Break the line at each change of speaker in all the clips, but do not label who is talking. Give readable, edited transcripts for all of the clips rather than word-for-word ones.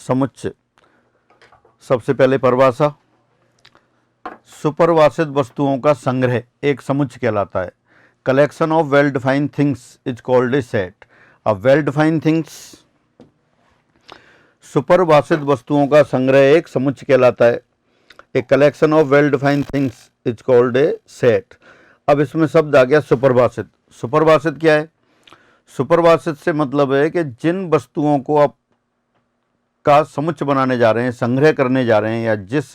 समुच्चय। सबसे पहले परिभाषा, सुपरिभाषित वस्तुओं का संग्रह एक समुच्चय कहलाता है। Collection of well defined things is called a set. अब वेल डिफाइंड थिंग्स, सुपरिभाषित वस्तुओं का संग्रह एक समुच्चय कहलाता है। A collection of well defined things is called a set. अब इसमें शब्द आ गया सुपरिभाषित। सुपरिभाषित क्या है? सुपरिभाषित से मतलब है कि जिन वस्तुओं को आप का समुच्चय बनाने जा रहे हैं, संग्रह करने जा रहे हैं, या जिस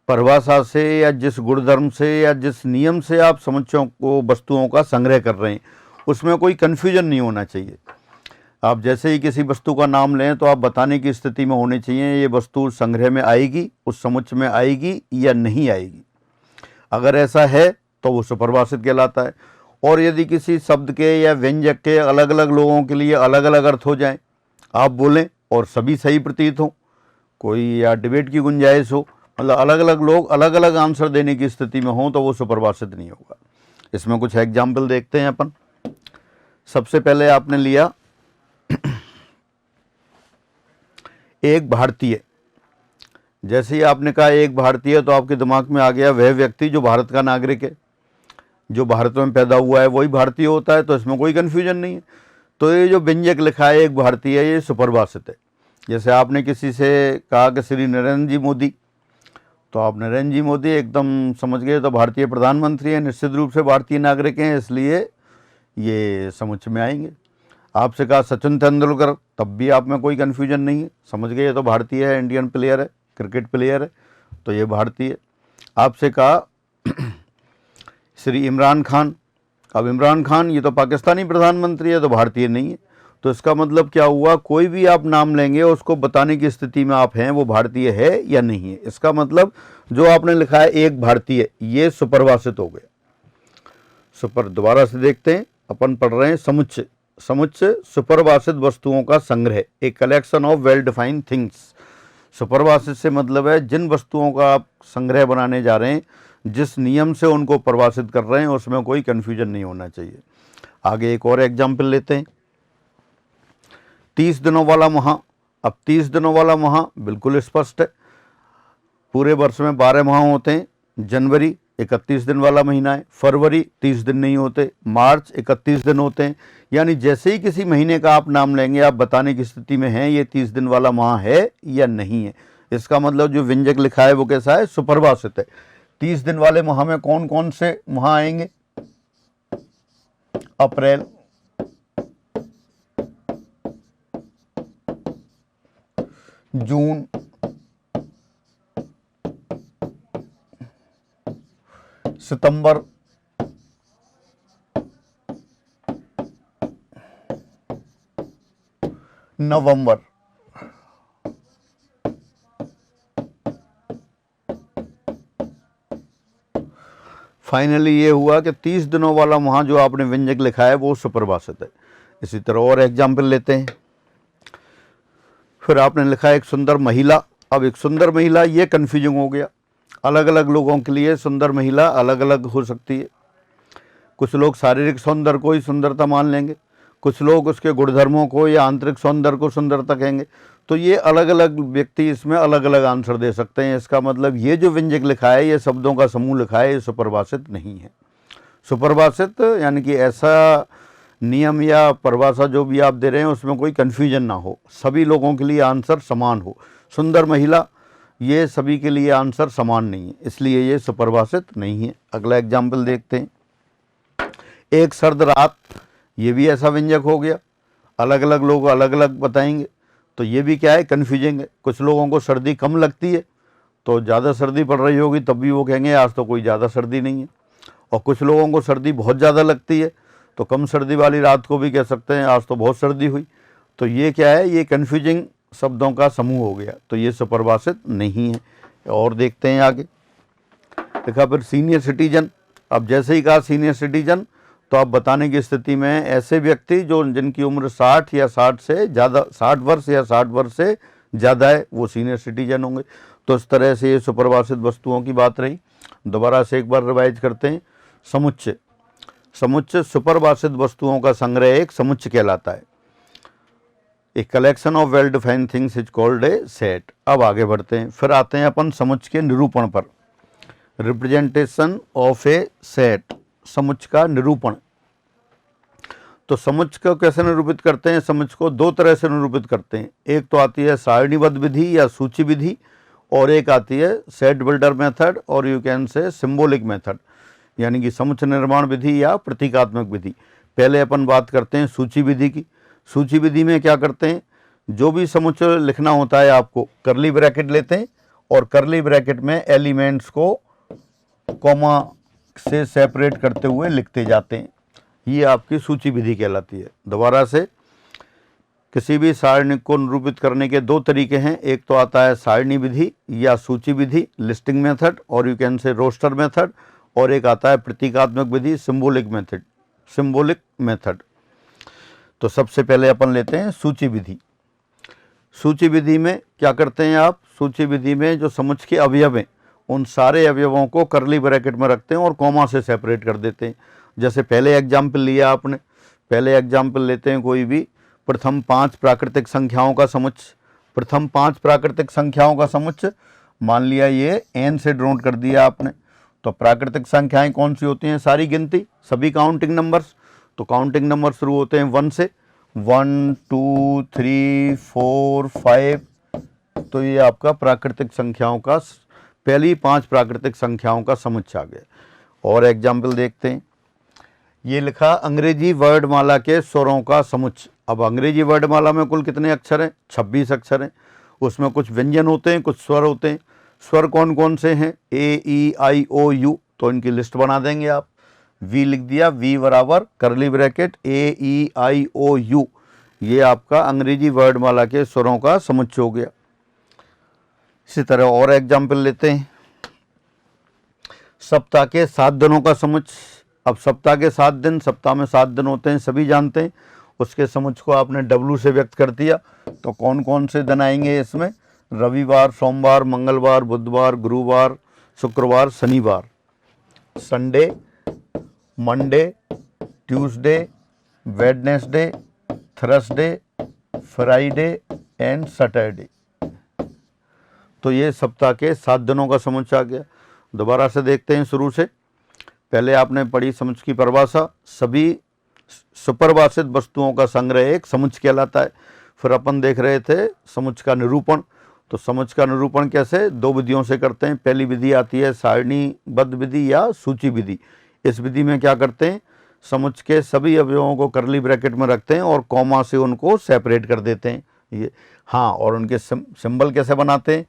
परिभाषा से या जिस गुणधर्म से या जिस नियम से आप समुच्चयों को, वस्तुओं का संग्रह कर रहे हैं, उसमें कोई कन्फ्यूजन नहीं होना चाहिए। आप जैसे ही किसी वस्तु का नाम लें तो आप बताने की स्थिति में होनी चाहिए ये वस्तु संग्रह में आएगी, उस समुच्चय में आएगी या नहीं आएगी। अगर ऐसा है तो वो सुपरिभाषित कहलाता है। और यदि किसी शब्द के या व्यंजक के अलग अलग लोगों के लिए अलग अलग अर्थ हो जाएं, आप बोलें और सभी सही प्रतीत हो, कोई या डिबेट की गुंजाइश हो, मतलब अलग अलग लोग अलग अलग आंसर देने की स्थिति में हों, तो वो सुपरिभाषित नहीं होगा। इसमें कुछ एग्जाम्पल देखते हैं अपन। सबसे पहले आपने लिया एक भारतीय। जैसे ही आपने कहा एक भारतीय, तो आपके दिमाग में आ गया वह व्यक्ति जो भारत का नागरिक है, जो भारत में पैदा हुआ है, वही भारतीय होता है, तो इसमें कोई कन्फ्यूजन नहीं है। तो ये जो व्यंजक लिखा है एक भारतीय, ये सुपरिभाषित है। जैसे आपने किसी से कहा कि श्री नरेंद्र जी मोदी, तो आप नरेंद्र जी मोदी एकदम समझ गए तो भारतीय प्रधानमंत्री हैं, निश्चित रूप से भारतीय नागरिक हैं, इसलिए ये समुच्चय में आएंगे। आपसे कहा सचिन तेंदुलकर, तब भी आप में कोई कन्फ्यूजन नहीं है, समझ गए ये तो भारतीय है, इंडियन प्लेयर है, क्रिकेट प्लेयर है, तो ये भारतीय। आपसे कहा श्री इमरान खान, अब इमरान खान ये तो पाकिस्तानी प्रधानमंत्री है, तो भारतीय नहीं है। तो इसका मतलब क्या हुआ, कोई भी आप नाम लेंगे उसको बताने की स्थिति में आप हैं वो भारतीय है या नहीं है। इसका मतलब जो आपने लिखा है एक भारतीय, ये सुपरिभाषित हो गया। दोबारा से देखते हैं, अपन पढ़ रहे हैं समुच्चय। समुच्चय सुपरिभाषित वस्तुओं का संग्रह, एक collection of well defined things. सुपरिभाषित से मतलब है जिन वस्तुओं का आप संग्रह बनाने जा रहे हैं, जिस नियम से उनको परिभाषित कर रहे हैं, उसमें कोई कन्फ्यूजन नहीं होना चाहिए। आगे एक और एग्जाम्पल लेते हैं, 30 दिनों वाला माह। अब 30 दिनों वाला माह बिल्कुल स्पष्ट है, पूरे वर्ष में 12 माह होते हैं। जनवरी 31 दिन वाला महीना है, फरवरी 30 दिन नहीं होते, मार्च 31 दिन होते हैं। यानी जैसे ही किसी महीने का आप नाम लेंगे, आप बताने की स्थिति में हैं ये 30 दिन वाला माह है या नहीं है। इसका मतलब जो व्यंजक लिखा है वो कैसा है, सुपरिभाषित है। 30 दिन वाले माह में कौन कौन से माह आएंगे? अप्रैल, जून, सितंबर, नवंबर। फाइनली ये हुआ कि 30 दिनों वाला माह जो आपने व्यंजक लिखा है वो सुपरिभाषित है। इसी तरह और एग्जाम्पल लेते हैं। फिर आपने लिखा एक सुंदर महिला। अब एक सुंदर महिला, ये कन्फ्यूजिंग हो गया। अलग अलग लोगों के लिए सुंदर महिला अलग अलग हो सकती है। कुछ लोग शारीरिक सौंदर्य को ही सुंदरता मान लेंगे, कुछ लोग उसके गुणधर्मों को या आंतरिक सौंदर्य को सुंदरता कहेंगे। तो ये अलग अलग व्यक्ति इसमें अलग अलग आंसर दे सकते हैं। इसका मतलब ये जो व्यंजक लिखा है, ये शब्दों का समूह लिखा है, ये सुपरिभाषित नहीं है। सुपरिभाषित यानी कि ऐसा नियम या परिभाषा जो भी आप दे रहे हैं उसमें कोई कन्फ्यूजन ना हो, सभी लोगों के लिए आंसर समान हो। सुंदर महिला, ये सभी के लिए आंसर समान नहीं है, इसलिए ये सुपरिभाषित नहीं है। अगला एग्जाम्पल देखते हैं, एक सर्द रात। ये भी ऐसा व्यंजक हो गया, अलग अलग लोग अलग अलग बताएंगे, तो ये भी क्या है, कन्फ्यूजिंग है। कुछ लोगों को सर्दी कम लगती है, तो ज़्यादा सर्दी पड़ रही होगी तब भी वो कहेंगे आज तो कोई ज़्यादा सर्दी नहीं है। और कुछ लोगों को सर्दी बहुत ज़्यादा लगती है, तो कम सर्दी वाली रात को भी कह सकते हैं आज तो बहुत सर्दी हुई। तो ये क्या है, ये कन्फ्यूजिंग शब्दों का समूह हो गया, तो ये सुपरिभाषित नहीं है। और देखते हैं आगे, देखा फिर सीनियर सिटीजन। अब जैसे ही कहा सीनियर सिटीजन, तो आप बताने की स्थिति में ऐसे व्यक्ति जो जिनकी उम्र 60 या 60 से ज़्यादा, 60 वर्ष या 60 वर्ष से ज़्यादा है, वो सीनियर सिटीजन होंगे। तो इस तरह से ये सुपरिभाषित वस्तुओं की बात रही। दोबारा से एक बार रिवाइज करते हैं। समुच्चय, समुच्चय सुपरिभाषित वस्तुओं का संग्रह एक समुच्चय कहलाता है। A collection of well defined things is called a set. अब आगे बढ़ते हैं, फिर आते हैं अपन समुच्चय के निरूपण पर। रिप्रेजेंटेशन ऑफ ए सेट, समुच्चय का निरूपण। तो समुच्चय को कैसे निरूपित करते हैं? समुच्चय को दो तरह से निरूपित करते हैं। एक तो आती है सारणीबद्ध विधि या सूची विधि, और एक आती है सेट बिल्डर मेथड, और यू कैन से सिंबॉलिक मेथड, यानी कि समुच्चय निर्माण विधि या प्रतीकात्मक विधि। पहले अपन बात करते हैं सूची विधि की। सूची विधि में क्या करते हैं, जो भी समुच्चय लिखना होता है आपको कर्ली ब्रैकेट लेते हैं, और कर्ली ब्रैकेट में एलिमेंट्स को कॉमा से सेपरेट करते हुए लिखते जाते हैं। ये आपकी सूची विधि कहलाती है। दोबारा से, किसी भी सारणी को निरूपित करने के दो तरीके हैं। एक तो आता है सारणी विधि या सूची विधि, लिस्टिंग मेथड, और you can say roster method, और एक आता है प्रतीकात्मक विधि, सिंबॉलिक मेथड। तो सबसे पहले अपन लेते हैं सूची विधि। सूची विधि में क्या करते हैं आप? सूची विधि में जो समुच्चय के अवयव हैं, उन सारे अवयवों को कर्ली ब्रैकेट में रखते हैं और कॉमा से सेपरेट कर देते हैं। जैसे पहले एग्जाम्पल लिया आपने, पहले एग्जाम्पल लेते हैं कोई भी, प्रथम 5 प्राकृतिक संख्याओं का समुच्चय। प्रथम 5 प्राकृतिक संख्याओं का समुच्चय मान लिया, ये n से डिनोट कर दिया आपने। तो प्राकृतिक संख्याएं कौन सी होती हैं? सारी गिनती, सभी काउंटिंग नंबर्स। तो काउंटिंग नंबर शुरू होते हैं 1 से, 1 2 3 4 5। तो ये आपका प्राकृतिक संख्याओं का, पहली 5 प्राकृतिक संख्याओं का समुच्चय आ गया। और एग्जाम्पल देखते हैं, ये लिखा अंग्रेजी वर्णमाला के स्वरों का समुच्चय। अब अंग्रेजी वर्णमाला में कुल कितने अक्षर हैं? 26 अक्षर हैं। उसमें कुछ व्यंजन होते हैं, कुछ स्वर होते हैं। स्वर कौन कौन से हैं? ए ई आई ओ यू। तो इनकी लिस्ट बना देंगे आप। वी लिख दिया, वी बराबर curly bracket a e i o u. ये आपका अंग्रेजी वर्णमाला के स्वरों का समुच्चय हो गया। इसी तरह और एग्जाम्पल लेते हैं, सप्ताह के 7 दिनों का समुच्चय। अब सप्ताह के 7 दिन, सप्ताह में 7 दिन होते हैं, सभी जानते हैं। उसके समुच्चय को आपने W से व्यक्त कर दिया। तो कौन कौन से दिन आएंगे इसमें? रविवार, सोमवार, मंगलवार, बुधवार, गुरुवार, शुक्रवार, शनिवार, Sunday, Monday, Tuesday, Wednesday, Thursday, Friday and Saturday. तो ये सप्ताह के 7 दिनों का समुच्चय आ गया। दोबारा से देखते हैं शुरू से। पहले आपने पढ़ी समुच्चय की परिभाषा, सभी सुपरिभाषित वस्तुओं का संग्रह एक समुच्चय कहलाता है। फिर अपन देख रहे थे समुच्चय का निरूपण। तो समुच्चय का निरूपण कैसे? 2 विधियों से करते हैं। पहली विधि आती है सारणीबद्ध विधि या सूची विधि। इस विधि में क्या करते हैं? समुच्चय के सभी अवयवों को कर्ली ब्रैकेट में रखते हैं और कॉमा से उनको सेपरेट कर देते हैं। ये हाँ, और उनके सिंबल कैसे बनाते हैं?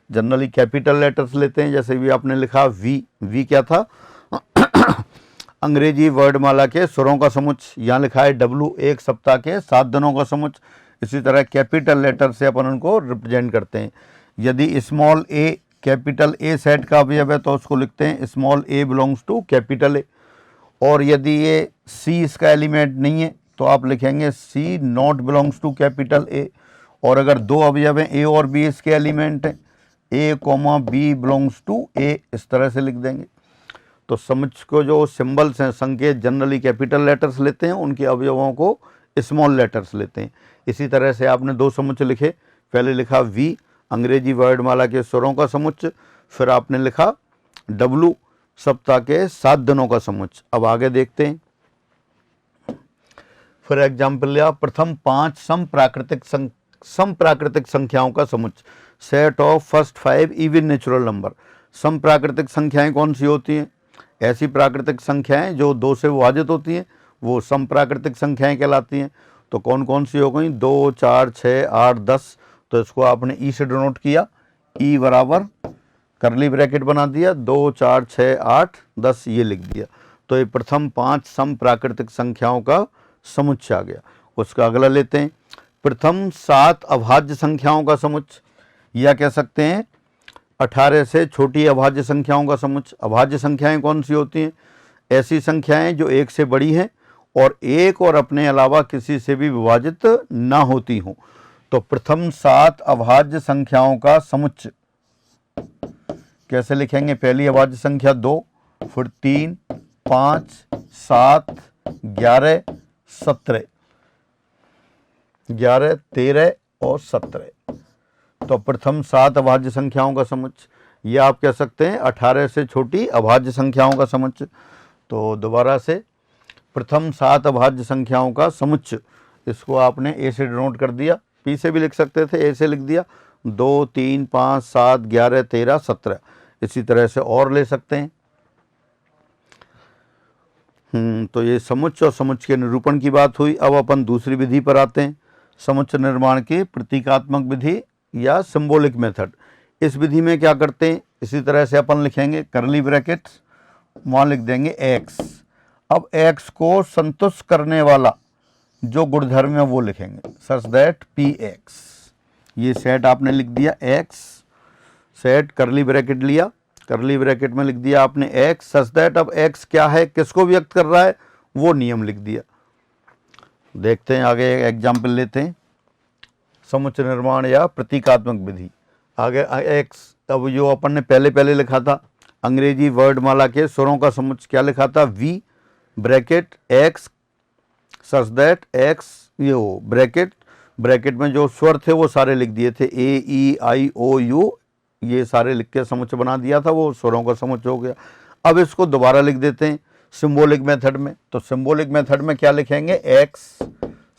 जनरली कैपिटल लेटर्स लेते हैं। जैसे भी आपने लिखा वी क्या था? अंग्रेजी वर्णमाला के स्वरों का समुच्चय। यहाँ लिखा है W, एक सप्ताह के 7 दिनों का समुच्चय। इसी तरह कैपिटल लेटर से अपन उनको रिप्रेजेंट करते हैं। यदि small a capital A set का अवयव है तो उसको लिखते हैं small a belongs to capital A। और यदि ये C इसका एलिमेंट नहीं है तो आप लिखेंगे C not belongs to capital A। और अगर 2 अवयव हैं A और B इसके एलिमेंट हैं, A, B belongs to A, इस तरह से लिख देंगे। तो समुच्चय को जो सिंबल्स हैं, संकेत, जनरली कैपिटल लेटर्स लेते हैं, उनके अवयवों को स्मॉल लेटर्स लेते हैं। इसी तरह से आपने 2 समुच्चय लिखे। पहले लिखा वी, अंग्रेजी वर्णमाला के स्वरों का समुच्चय। फिर आपने लिखा W, सप्ताह के 7 दिनों का समुच्चय। अब आगे देखते हैं। फिर एग्जाम्पल लिया, प्रथम 5 समप्राकृतिक संख्याओं का समुच्चय। Set of first 5 even natural number. समप्राकृतिक संख्याएं कौन सी होती हैं? ऐसी प्राकृतिक संख्याएं जो 2 से विभाजित होती हैं, वो समप्राकृतिक संख्याएं कहलाती हैं। तो कौन कौन सी हो गई? 2 4 6 8 10। तो इसको आपने ई से डिनोट किया, ई बराबर कर्ली ब्रैकेट बना दिया, 2 4 6 8 10 ये लिख दिया। तो ये प्रथम 5 समप्राकृतिक संख्याओं का समुच्चय आ गया। उसका अगला लेते हैं, प्रथम 7 अभाज्य संख्याओं का समुच्चय, या कह सकते हैं 18 से छोटी अभाज्य संख्याओं का समुच्चय। अभाज्य संख्याएं कौन सी होती हैं? ऐसी संख्याएं जो 1 से बड़ी हैं और 1 और अपने अलावा किसी से भी विभाजित ना होती हों। तो प्रथम 7 अभाज्य संख्याओं का समुच्चय कैसे लिखेंगे? पहली अभाज्य संख्या 2, फिर 3 5 7 11 17, 11, 13 और 17। तो प्रथम 7 अभाज्य संख्याओं का समुच्चय, या आप कह सकते हैं 18 से छोटी अभाज्य संख्याओं का समुच्चय। तो दोबारा से प्रथम 7 अभाज्य संख्याओं का समुच्चय, इसको आपने ए से डिनोट कर दिया, पी से भी लिख सकते थे, ए से लिख दिया। 2, 3, 5, 7, 11, 13, 17 इसी तरह से और ले सकते हैं। तो ये समुच्चय और समुच्चय के निरूपण की बात हुई। अब अपन दूसरी विधि पर आते हैं, समुच्चय निर्माण की प्रतीकात्मक विधि या सिंबॉलिक मेथड। इस विधि में क्या करते हैं, इसी तरह से अपन लिखेंगे करली ब्रैकेट, वहाँ लिख देंगे x। अब x को संतुष्ट करने वाला जो गुणधर्म है वो लिखेंगे, सच दैट px। ये सेट आपने लिख दिया x, सेट करली ब्रैकेट लिया, करली ब्रैकेट में लिख दिया आपने x, सच दैट। अब x क्या है, किसको व्यक्त कर रहा है, वो नियम लिख दिया। देखते हैं आगे एक एग्जाम्पल लेते हैं, समुच्चय निर्माण या प्रतीकात्मक विधि। आगे x, अब जो अपन ने पहले लिखा था अंग्रेजी वर्णमाला के स्वरों का समुच्चय, क्या लिखा था, v bracket x, such that x, ये हो ब्रैकेट में जो स्वर थे वो सारे लिख दिए थे, a, e, i, o, u, ये सारे लिख के समुच्चय बना दिया था, वो स्वरों का समुच्चय हो गया। अब इसको दोबारा लिख देते हैं सिंबॉलिक मेथड में। तो सिंबॉलिक मेथड में क्या लिखेंगे, x,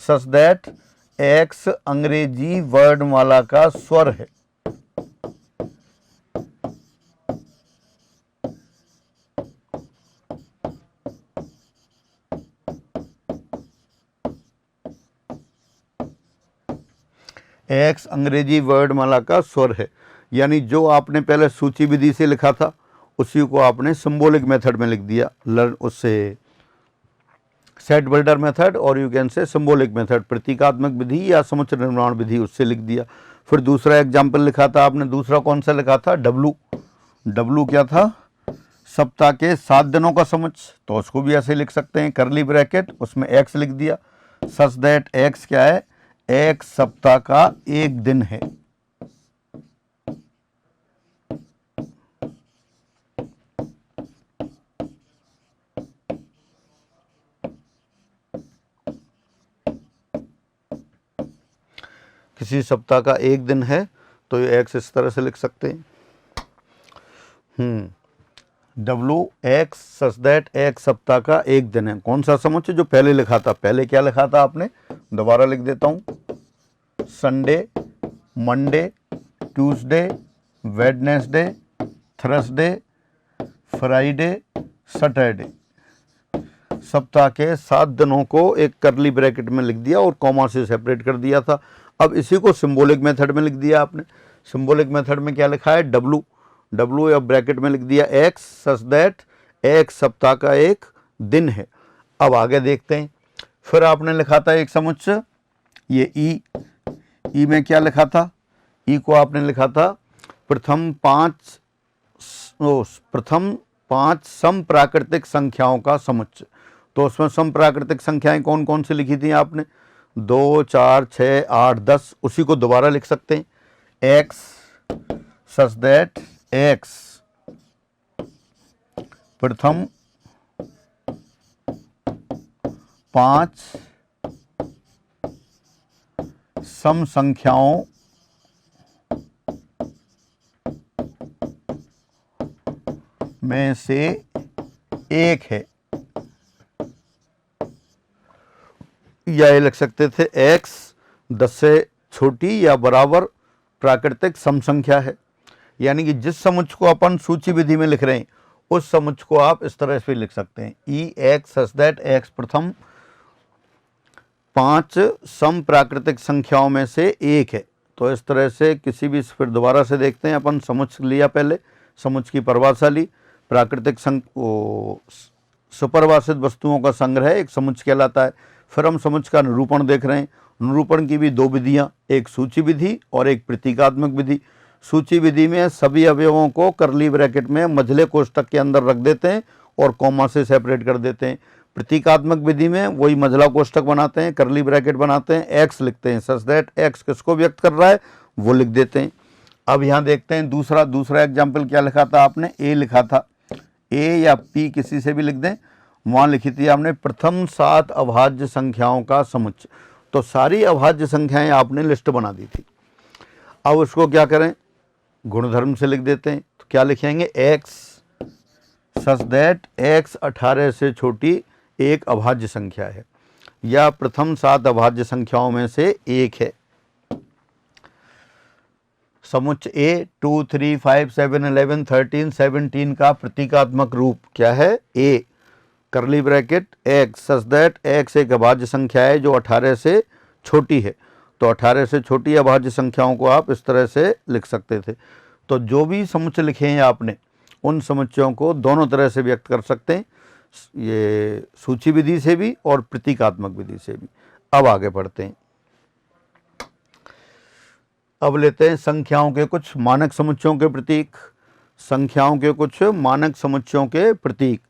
सच दैट x अंग्रेजी वर्णमाला का स्वर है। x अंग्रेजी वर्णमाला का स्वर है, यानी जो आपने पहले सूची विधि से लिखा था उसी को आपने सिंबॉलिक मेथड में लिख दिया, लर्न उससे सेट बिल्डर मेथड और यू कैन से सिंबॉलिक मेथड, प्रतीकात्मक विधि या समुच्चय निर्माण विधि, उससे लिख दिया। फिर दूसरा एग्जाम्पल लिखा था आपने, दूसरा कौन सा लिखा था, डब्लू क्या था, सप्ताह के 7 दिनों का समुच्चय। तो उसको भी ऐसे लिख सकते हैं, करली ब्रैकेट, उसमें x लिख दिया, सच दैट x क्या है, एक सप्ताह का एक दिन है। किसी सप्ताह का एक दिन है तो ये एक्स इस तरह से लिख सकते हैं, x सच दैट एक सप्ताह का एक दिन है। कौन सा समुच्चय, जो पहले लिखा था, पहले क्या लिखा था आपने, दोबारा लिख देता हूं, Sunday, Monday, Tuesday, Wednesday, Thursday, Friday, Saturday, सप्ताह के 7 दिनों को एक करली ब्रैकेट में लिख दिया और कॉमा से सेपरेट कर दिया था। अब इसी को सिंबॉलिक मेथड में लिख दिया आपने। सिंबॉलिक मेथड में क्या लिखा है, डब्लू या ब्रैकेट में लिख दिया x, सच दैट एक सप्ताह का एक दिन है। अब आगे देखते हैं, फिर आपने लिखा था एक समुच्चय, ये ई में क्या लिखा था, ई को आपने लिखा था प्रथम पांच सम प्राकृतिक संख्याओं का समुच्चय। तो उसमें सम प्राकृतिक संख्याएं कौन कौन सी लिखी थी आपने, 2, 4, 6, 8, 10, उसी को दोबारा लिख सकते हैं, x सच दैट x प्रथम 5 सम संख्याओं में से एक है, या ये लिख सकते थे x 10 से छोटी या बराबर प्राकृतिक सम संख्या है। यानी कि जिस समुच्चय को अपन सूची विधि में लिख रहे हैं उस समुच्चय को आप इस तरह से लिख सकते हैं, ई एक्स सच दैट एक्स प्रथम 5 सम प्राकृतिक संख्याओं में से एक है। तो इस तरह से किसी भी, फिर दोबारा से देखते हैं, अपन समुच्चय लिया, पहले समुच्चय की परिभाषा ली, प्राकृतिक सुपरिभाषित वस्तुओं का संग्रह एक समुच्चय कहलाता है। फिर हम समुच्चय का निरूपण देख रहे हैं, निरूपण की भी 2 विधियां, एक सूची विधि और एक प्रतीकात्मक विधि। सूची विधि में सभी अवयवों को करली ब्रैकेट में मझले कोष्ठक के अंदर रख देते हैं और कॉमा से सेपरेट कर देते हैं। प्रतीकात्मक विधि में वही मझला कोष्ठक बनाते हैं, करली ब्रैकेट बनाते हैं, एक्स लिखते हैं, सच दैट एक्स किसको व्यक्त कर रहा है वो लिख देते हैं। अब यहाँ देखते हैं दूसरा एग्जाम्पल क्या लिखा था आपने, ए लिखा था, ए या पी किसी से भी लिख दें, वहाँ लिखी थी आपने प्रथम 7 अभाज्य संख्याओं का समुच्चय। तो सारी अभाज्य संख्याएं आपने लिस्ट बना दी थी। अब उसको क्या करें, गुणधर्म से लिख देते हैं। तो क्या लिखेंगे, x सच दैट x 18 से छोटी एक अभाज्य संख्या है या प्रथम 7 अभाज्य संख्याओं में से एक है। समुच्चय A 2 3 5 7 11 13 17 का प्रतीकात्मक रूप क्या है, A करली bracket x such that x एक अभाज्य संख्या है जो 18 से छोटी है। तो 18 से छोटी अभाज्य संख्याओं को आप इस तरह से लिख सकते थे। तो जो भी समुच्चय लिखे हैं आपने, उन समुच्चयों को दोनों तरह से व्यक्त कर सकते हैं, ये सूची विधि से भी और प्रतीकात्मक विधि से भी। अब आगे बढ़ते हैं। अब लेते हैं संख्याओं के कुछ मानक समुच्चयों के प्रतीक। संख्याओं के कुछ मानक समुच्चयों के प्रतीक।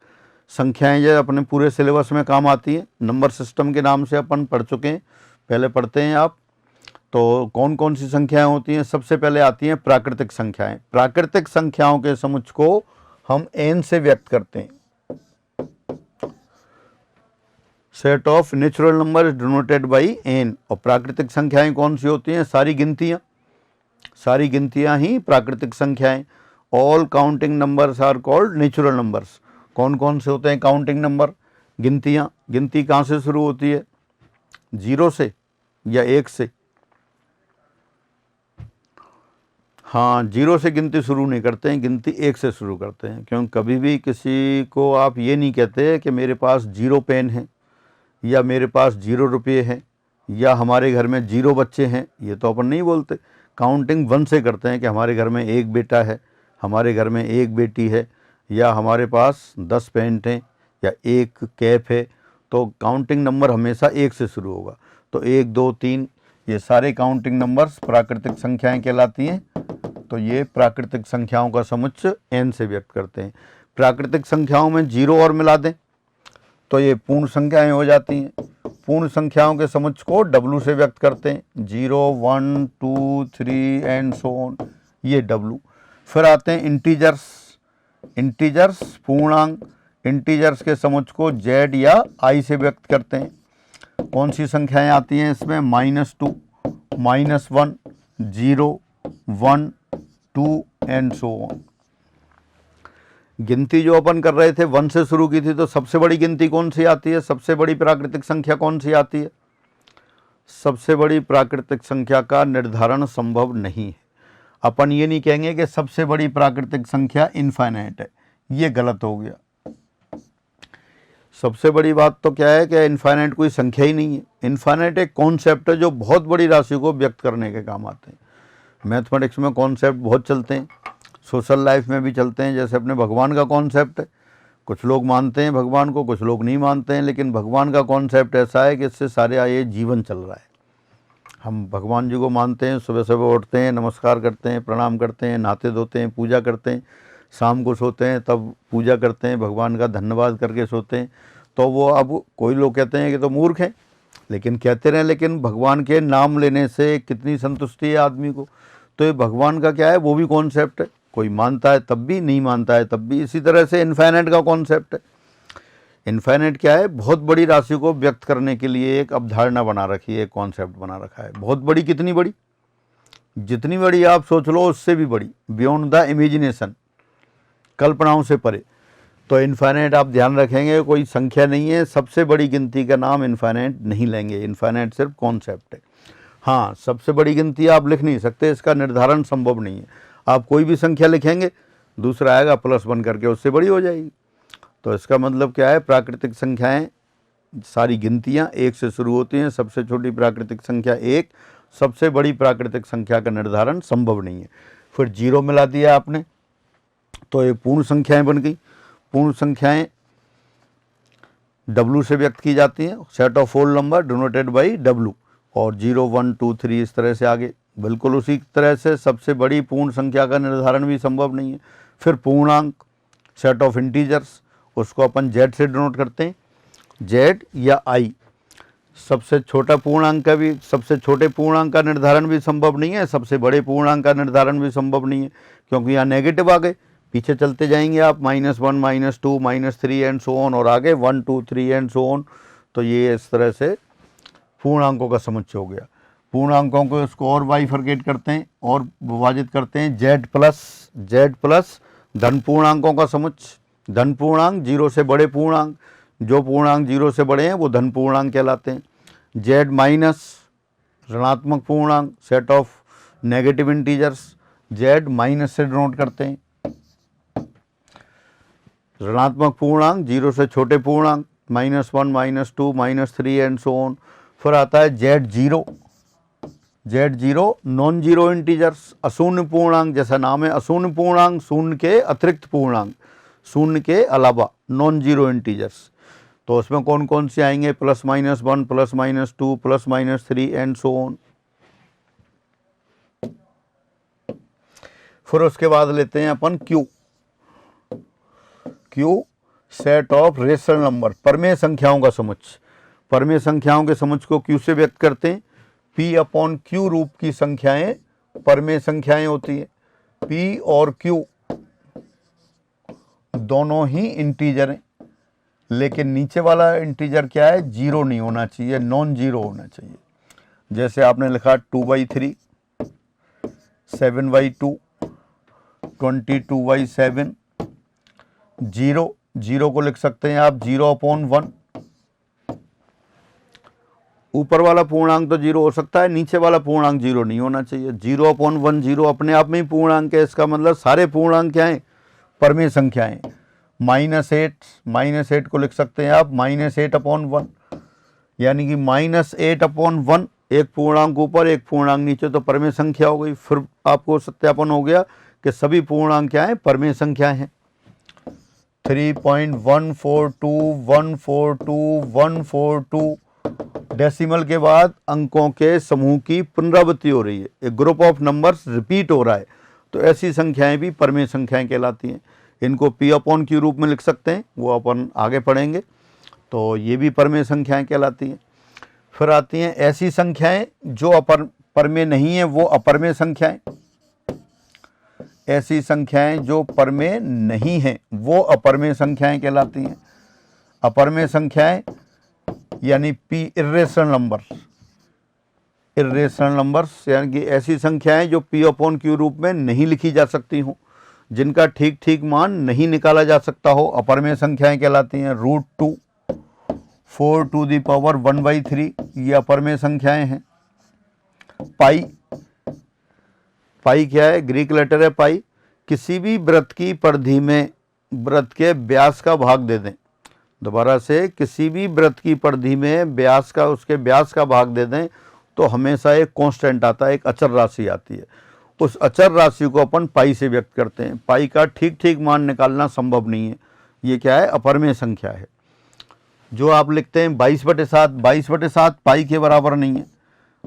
संख्याएं जो अपने पूरे सिलेबस में काम आती हैं, नंबर सिस्टम के नाम से अपन पढ़ चुके हैं, पहले पढ़ते हैं आप। तो कौन कौन सी संख्याएं होती हैं, सबसे पहले आती हैं प्राकृतिक संख्याएं। प्राकृतिक संख्याओं के समुच्चय को हम n से व्यक्त करते हैं। Set of natural number denoted by n। और प्राकृतिक संख्याएं कौन सी होती हैं, सारी गिनतियां। सारी गिनतियां ही प्राकृतिक संख्याएं। All counting numbers are called natural numbers. कौन कौन से होते हैं काउंटिंग नंबर, गिनतियां। गिनती कहाँ से शुरू होती है, 0 से या 1 से? हाँ, 0 से गिनती शुरू नहीं करते हैं, गिनती 1 से शुरू करते हैं। क्योंकि कभी भी किसी को आप ये नहीं कहते कि मेरे पास 0 पेन है या मेरे पास 0 रुपये हैं या हमारे घर में 0 बच्चे हैं, ये तो अपन नहीं बोलते। काउंटिंग 1 से करते हैं कि हमारे घर में 1 बेटा है, हमारे घर में 1 बेटी है, या हमारे पास 10 पेंट हैं या 1 कैप है। तो काउंटिंग नंबर हमेशा 1 से शुरू होगा। तो 1 2 3 ये सारे काउंटिंग नंबर्स प्राकृतिक संख्याएं कहलाती हैं। तो ये प्राकृतिक संख्याओं का समुच्चय n से व्यक्त करते हैं। प्राकृतिक संख्याओं में 0 और मिला दें तो ये पूर्ण संख्याएं हो जाती हैं। पूर्ण संख्याओं के समुच्चय को w से व्यक्त करते हैं, 0 1 2 3 एंड सो ऑन, ये w। फिर आते हैं इंटीजर्स। इंटीजर्स पूर्णांक। इंटीजर्स के समुच्चय को z या i से व्यक्त करते हैं। कौन सी संख्याएं आती हैं इसमें, -2 -1 0 1 2 एंड सो ऑन। गिनती जो अपन कर रहे थे 1 से शुरू की थी, तो सबसे बड़ी गिनती कौन सी आती है, सबसे बड़ी प्राकृतिक संख्या कौन सी आती है? सबसे बड़ी प्राकृतिक संख्या का निर्धारण संभव नहीं है। अपन ये नहीं कहेंगे कि सबसे बड़ी प्राकृतिक संख्या इनफाइनाइट है, ये गलत हो गया। सबसे बड़ी बात तो क्या है कि इनफाइनाइट कोई संख्या ही नहीं है। इनफाइनाइट एक कॉन्सेप्ट है जो बहुत बड़ी राशि को व्यक्त करने के काम आते हैं। मैथमेटिक्स में कॉन्सेप्ट बहुत चलते हैं, सोशल लाइफ में भी चलते हैं। जैसे अपने भगवान का कॉन्सेप्ट है, कुछ लोग मानते हैं भगवान को, कुछ लोग नहीं मानते हैं, लेकिन भगवान का कॉन्सेप्ट ऐसा है कि इससे सारे ये जीवन चल रहा है। हम भगवान जी को मानते हैं, सुबह सुबह उठते हैं, नमस्कार करते हैं, प्रणाम करते हैं, नहाते धोते हैं, पूजा करते हैं, शाम को सोते हैं तब पूजा करते हैं, भगवान का धन्यवाद करके सोते हैं। तो वो, अब कोई लोग कहते हैं कि तो मूर्ख हैं, लेकिन कहते रहें, लेकिन भगवान के नाम लेने से कितनी संतुष्टि है आदमी को। तो ये भगवान का क्या है, वो भी कॉन्सेप्ट है। कोई मानता है तब भी, नहीं मानता है तब भी। इसी तरह से इनफाइनाइट का कॉन्सेप्ट है। इनफाइनाइट क्या है, बहुत बड़ी राशि को व्यक्त करने के लिए एक अवधारणा बना रखी है, एक कॉन्सेप्ट बना रखा है। बहुत बड़ी, कितनी बड़ी, जितनी बड़ी आप सोच लो उससे भी बड़ी, बियॉन्ड द इमेजिनेशन, कल्पनाओं से परे। तो इनफाइनाइट आप ध्यान रखेंगे कोई संख्या नहीं है, सबसे बड़ी गिनती का नाम इनफाइनाइट नहीं लेंगे। इनफाइनाइट सिर्फ कॉन्सेप्ट है। हाँ, सबसे बड़ी गिनती आप लिख नहीं सकते, इसका निर्धारण संभव नहीं है। आप कोई भी संख्या लिखेंगे, दूसरा आएगा +1 करके, उससे बड़ी हो जाएगी। तो इसका मतलब क्या है, प्राकृतिक संख्याएं सारी गिनतियां 1 से शुरू होती हैं। सबसे छोटी प्राकृतिक संख्या 1, सबसे बड़ी प्राकृतिक संख्या का निर्धारण संभव नहीं है। फिर 0 मिला दिया आपने, तो ये पूर्ण संख्याएं बन गई। पूर्ण संख्याएं w से व्यक्त की जाती हैं, set of whole number denoted by w। और 0 1 2 3 इस तरह से आगे। बिल्कुल उसी तरह से सबसे बड़ी पूर्ण संख्या का निर्धारण भी संभव नहीं है। फिर पूर्णांक, सेट ऑफ इंटीजर्स, उसको अपन z से डिनोट करते हैं, z या i। सबसे छोटा पूर्णांक का भी, सबसे छोटे पूर्णांक का निर्धारण भी संभव नहीं है, सबसे बड़े पूर्णांक का निर्धारण भी संभव नहीं है, क्योंकि यहाँ नेगेटिव आ गए। पीछे चलते जाएंगे आप, -1 -2 -3 एंड सो ऑन, और आगे 1 2 3 एंड सो ऑन। तो ये इस तरह से पूर्णांकों का समुच्चय हो गया। पूर्णांकों को इसको और बाइफरकेट करते हैं और विभाजित करते हैं, z प्लस धन पूर्णांकों का समुच्चय। धन पूर्णांक 0 से बड़े पूर्णांक, जो पूर्णांक 0 से बड़े हैं वो धन पूर्णांक कहलाते हैं। z माइनस ऋणात्मक पूर्णांक, set of negative integers, z minus से डिनोट करते हैं। ऋणात्मक पूर्णांक 0 से छोटे पूर्णांक, -1 -2 -3 एंड सो ऑन। फिर आता है z0 नॉन जीरो इंटीजर्स, अशून्य पूर्णांक, जैसा नाम है अशून्य पूर्णांक, शून्य के अतिरिक्त पूर्णांक, शून्य के अलावा नॉन जीरो इंटीजर्स। तो उसमें कौन कौन से आएंगे, +-1 +-2 +-3 एंड सो ऑन। फिर उसके बाद लेते हैं अपन Q set of rational number, परमेय संख्याओं का समुच्चय। परमेय संख्याओं के समुच्चय को Q से व्यक्त करते हैं। P/Q रूप की संख्याएं परमेय संख्याएं होती है। P और Q दोनों ही इंटीजर हैं, लेकिन नीचे वाला इंटीजर क्या है, 0 नहीं होना चाहिए, नॉन जीरो होना चाहिए। जैसे आपने लिखा 2/3, 7/2, 22/7, 0 को लिख सकते हैं आप 0/1। ऊपर वाला पूर्णांक तो 0 हो सकता है, नीचे वाला पूर्णांक 0 नहीं होना चाहिए। 0/1 0 अपने आप में ही पूर्णांक है, इसका मतलब सारे पूर्णांक क्या हैं, परमेय संख्याएं। -8 को लिख सकते हैं आप -8/1, यानी कि -8/1, एक पूर्णांक ऊपर एक पूर्णांक नीचे, तो परमेय संख्या हो गई। फिर आपको सत्यापन हो गया कि सभी पूर्णांक क्या हैं, परमेय संख्या हैं। 3.142 डेसिमल के बाद अंकों के समूह की पुनरावृत्ति हो रही है, एक ग्रुप ऑफ नंबर्स रिपीट हो रहा है, तो ऐसी संख्याएं भी परमेय संख्याएं कहलाती हैं। इनको P/Q रूप में लिख सकते हैं, वो अपन आगे पढ़ेंगे। तो ये भी परमेय संख्याएं कहलाती हैं। फिर आती हैं ऐसी संख्याएं जो परमेय नहीं है, वो अपरमेय संख्याएं। ऐसी संख्याएं जो परमेय नहीं हैं वो अपरमेय संख्याएं कहलाती हैं। अपरमेय संख्याएं यानी इर्रेशनल नंबर्स, यानी कि ऐसी संख्याएं जो P/Q रूप में नहीं लिखी जा सकती हों, जिनका ठीक ठीक मान नहीं निकाला जा सकता हो, अपरमेय संख्याएं कहलाती हैं। √2, 4⁻⁴ ये अपरमेय संख्याएं हैं। पाई क्या है, ग्रीक लेटर है पाई। किसी भी वृत्त की परिधि में वृत्त के व्यास का भाग दे दें, दोबारा से, किसी भी वृत्त की परिधि में उसके व्यास का भाग दे दें तो हमेशा एक कांस्टेंट आता है, एक अचर राशि आती है। उस अचर राशि को अपन पाई से व्यक्त करते हैं। पाई का ठीक ठीक मान निकालना संभव नहीं है, ये क्या है, अपरमेय संख्या है। जो आप लिखते हैं 22/7, 22/7 पाई के बराबर नहीं है,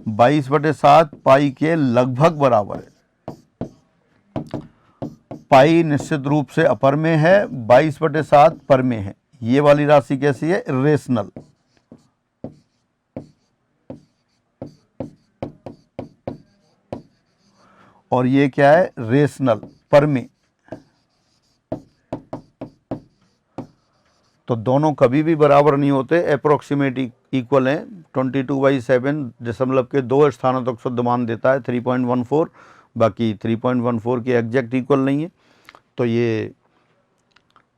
22/7 पाई के लगभग बराबर है। पाई निश्चित रूप से अपरमेय है, 22/7 परमेय है। ये वाली राशि कैसी है, इर्रेशनल। और ये क्या है, रेशनल, परमेय। तो दोनों कभी भी बराबर नहीं होते, अप्रोक्सीमेट इक्वल हैं। 22/7 दशमलव के 2 स्थानों तक शुद्ध मान देता है 3.14, बाकी 3.14 के एग्जैक्ट इक्वल नहीं है। तो ये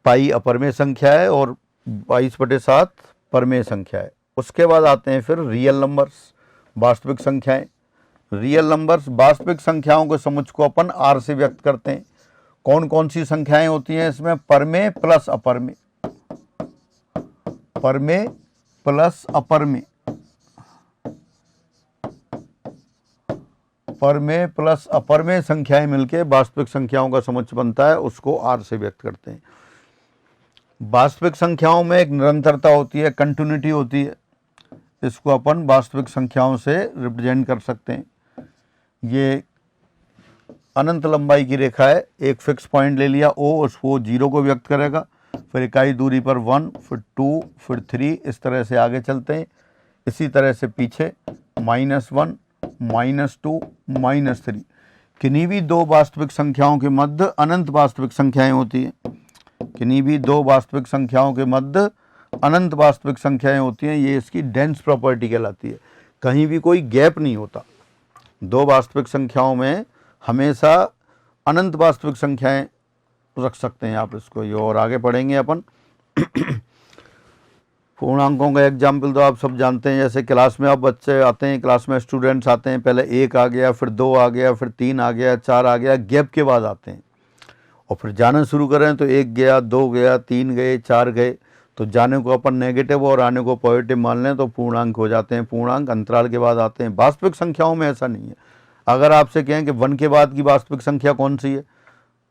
पाई अपरमेय संख्या है और 22/7 परमेय संख्या है। उसके बाद आते हैं फिर रियल नंबर्स, वास्तविक संख्याएं। रियल नंबर्स, वास्तविक संख्याओं के समुच्चय को अपन R से व्यक्त करते हैं। कौन कौन सी संख्याएं होती हैं इसमें, परमेय प्लस अपरमेय, परमेय प्लस अपरमेय, परमेय प्लस अपरमेय संख्याएं मिलके वास्तविक संख्याओं का समुच्चय बनता है, उसको R से व्यक्त करते हैं। वास्तविक संख्याओं में एक निरंतरता होती है, कंटिन्यूटी होती है, इसको अपन वास्तविक संख्याओं से रिप्रेजेंट कर सकते हैं। ये अनंत लंबाई की रेखा है, एक फिक्स पॉइंट ले लिया O, उसको 0 को व्यक्त करेगा, फिर इकाई दूरी पर 1, फिर 2, फिर 3, इस तरह से आगे चलते हैं। इसी तरह से पीछे -1, -2, -3, किन्हीं भी दो वास्तविक संख्याओं के मध्य अनंत वास्तविक संख्याएं होती हैं। किन्हीं भी दो वास्तविक संख्याओं के मध्य अनंत वास्तविक संख्याएं होती हैं, ये इसकी डेंस प्रॉपर्टी कहलाती है। कहीं भी कोई गैप नहीं होता। दो वास्तविक संख्याओं में हमेशा अनंत वास्तविक संख्याएं रख सकते हैं आप इसको। ये और आगे पढ़ेंगे अपन। पूर्णांकों का एग्जाम्पल तो आप सब जानते हैं, जैसे क्लास में आप बच्चे आते हैं, क्लास में स्टूडेंट्स आते हैं, पहले 1 आ गया, फिर 2 आ गया, फिर 3 आ गया, 4 आ गया, गैप के बाद आते हैं। और फिर जाना शुरू करें तो 1 गया, 2 गया, 3 गए, 4 गए, तो जाने को अपन नेगेटिव और आने को पॉजिटिव मान लें तो पूर्णांक हो जाते हैं। पूर्णांक अंतराल के बाद आते हैं। वास्तविक संख्याओं में ऐसा नहीं है। अगर आपसे कहें कि 1 के बाद की वास्तविक संख्या कौन सी है,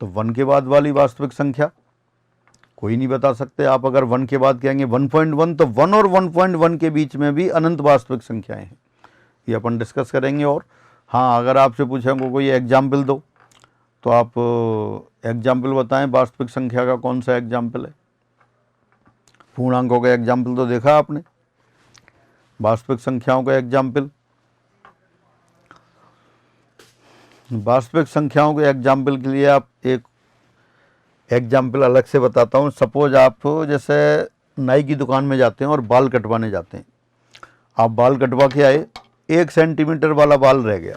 तो 1 के बाद वाली वास्तविक संख्या कोई नहीं बता सकते। आप अगर 1 के बाद कहेंगे 1.1, तो 1 और 1.1 के बीच में भी अनंत वास्तविक संख्याएं हैं। ये अपन डिस्कस करेंगे। और हाँ, अगर आपसे पूछेंगे कोई एग्जाम्पल दो, तो आप एग्जाम्पल बताएं वास्तविक संख्या का, कौन सा एग्जाम्पल है। पूर्णांकों का एग्जाम्पल तो देखा आपने, वास्तविक संख्याओं का एग्जाम्पल। वास्तविक संख्याओं के एग्जाम्पल के लिए आप एक एग्जाम्पल अलग से बताता हूँ। सपोज आप जैसे नाई की दुकान में जाते हैं और बाल कटवाने जाते हैं। आप बाल कटवा के आए, 1 सेंटीमीटर वाला बाल रह गया।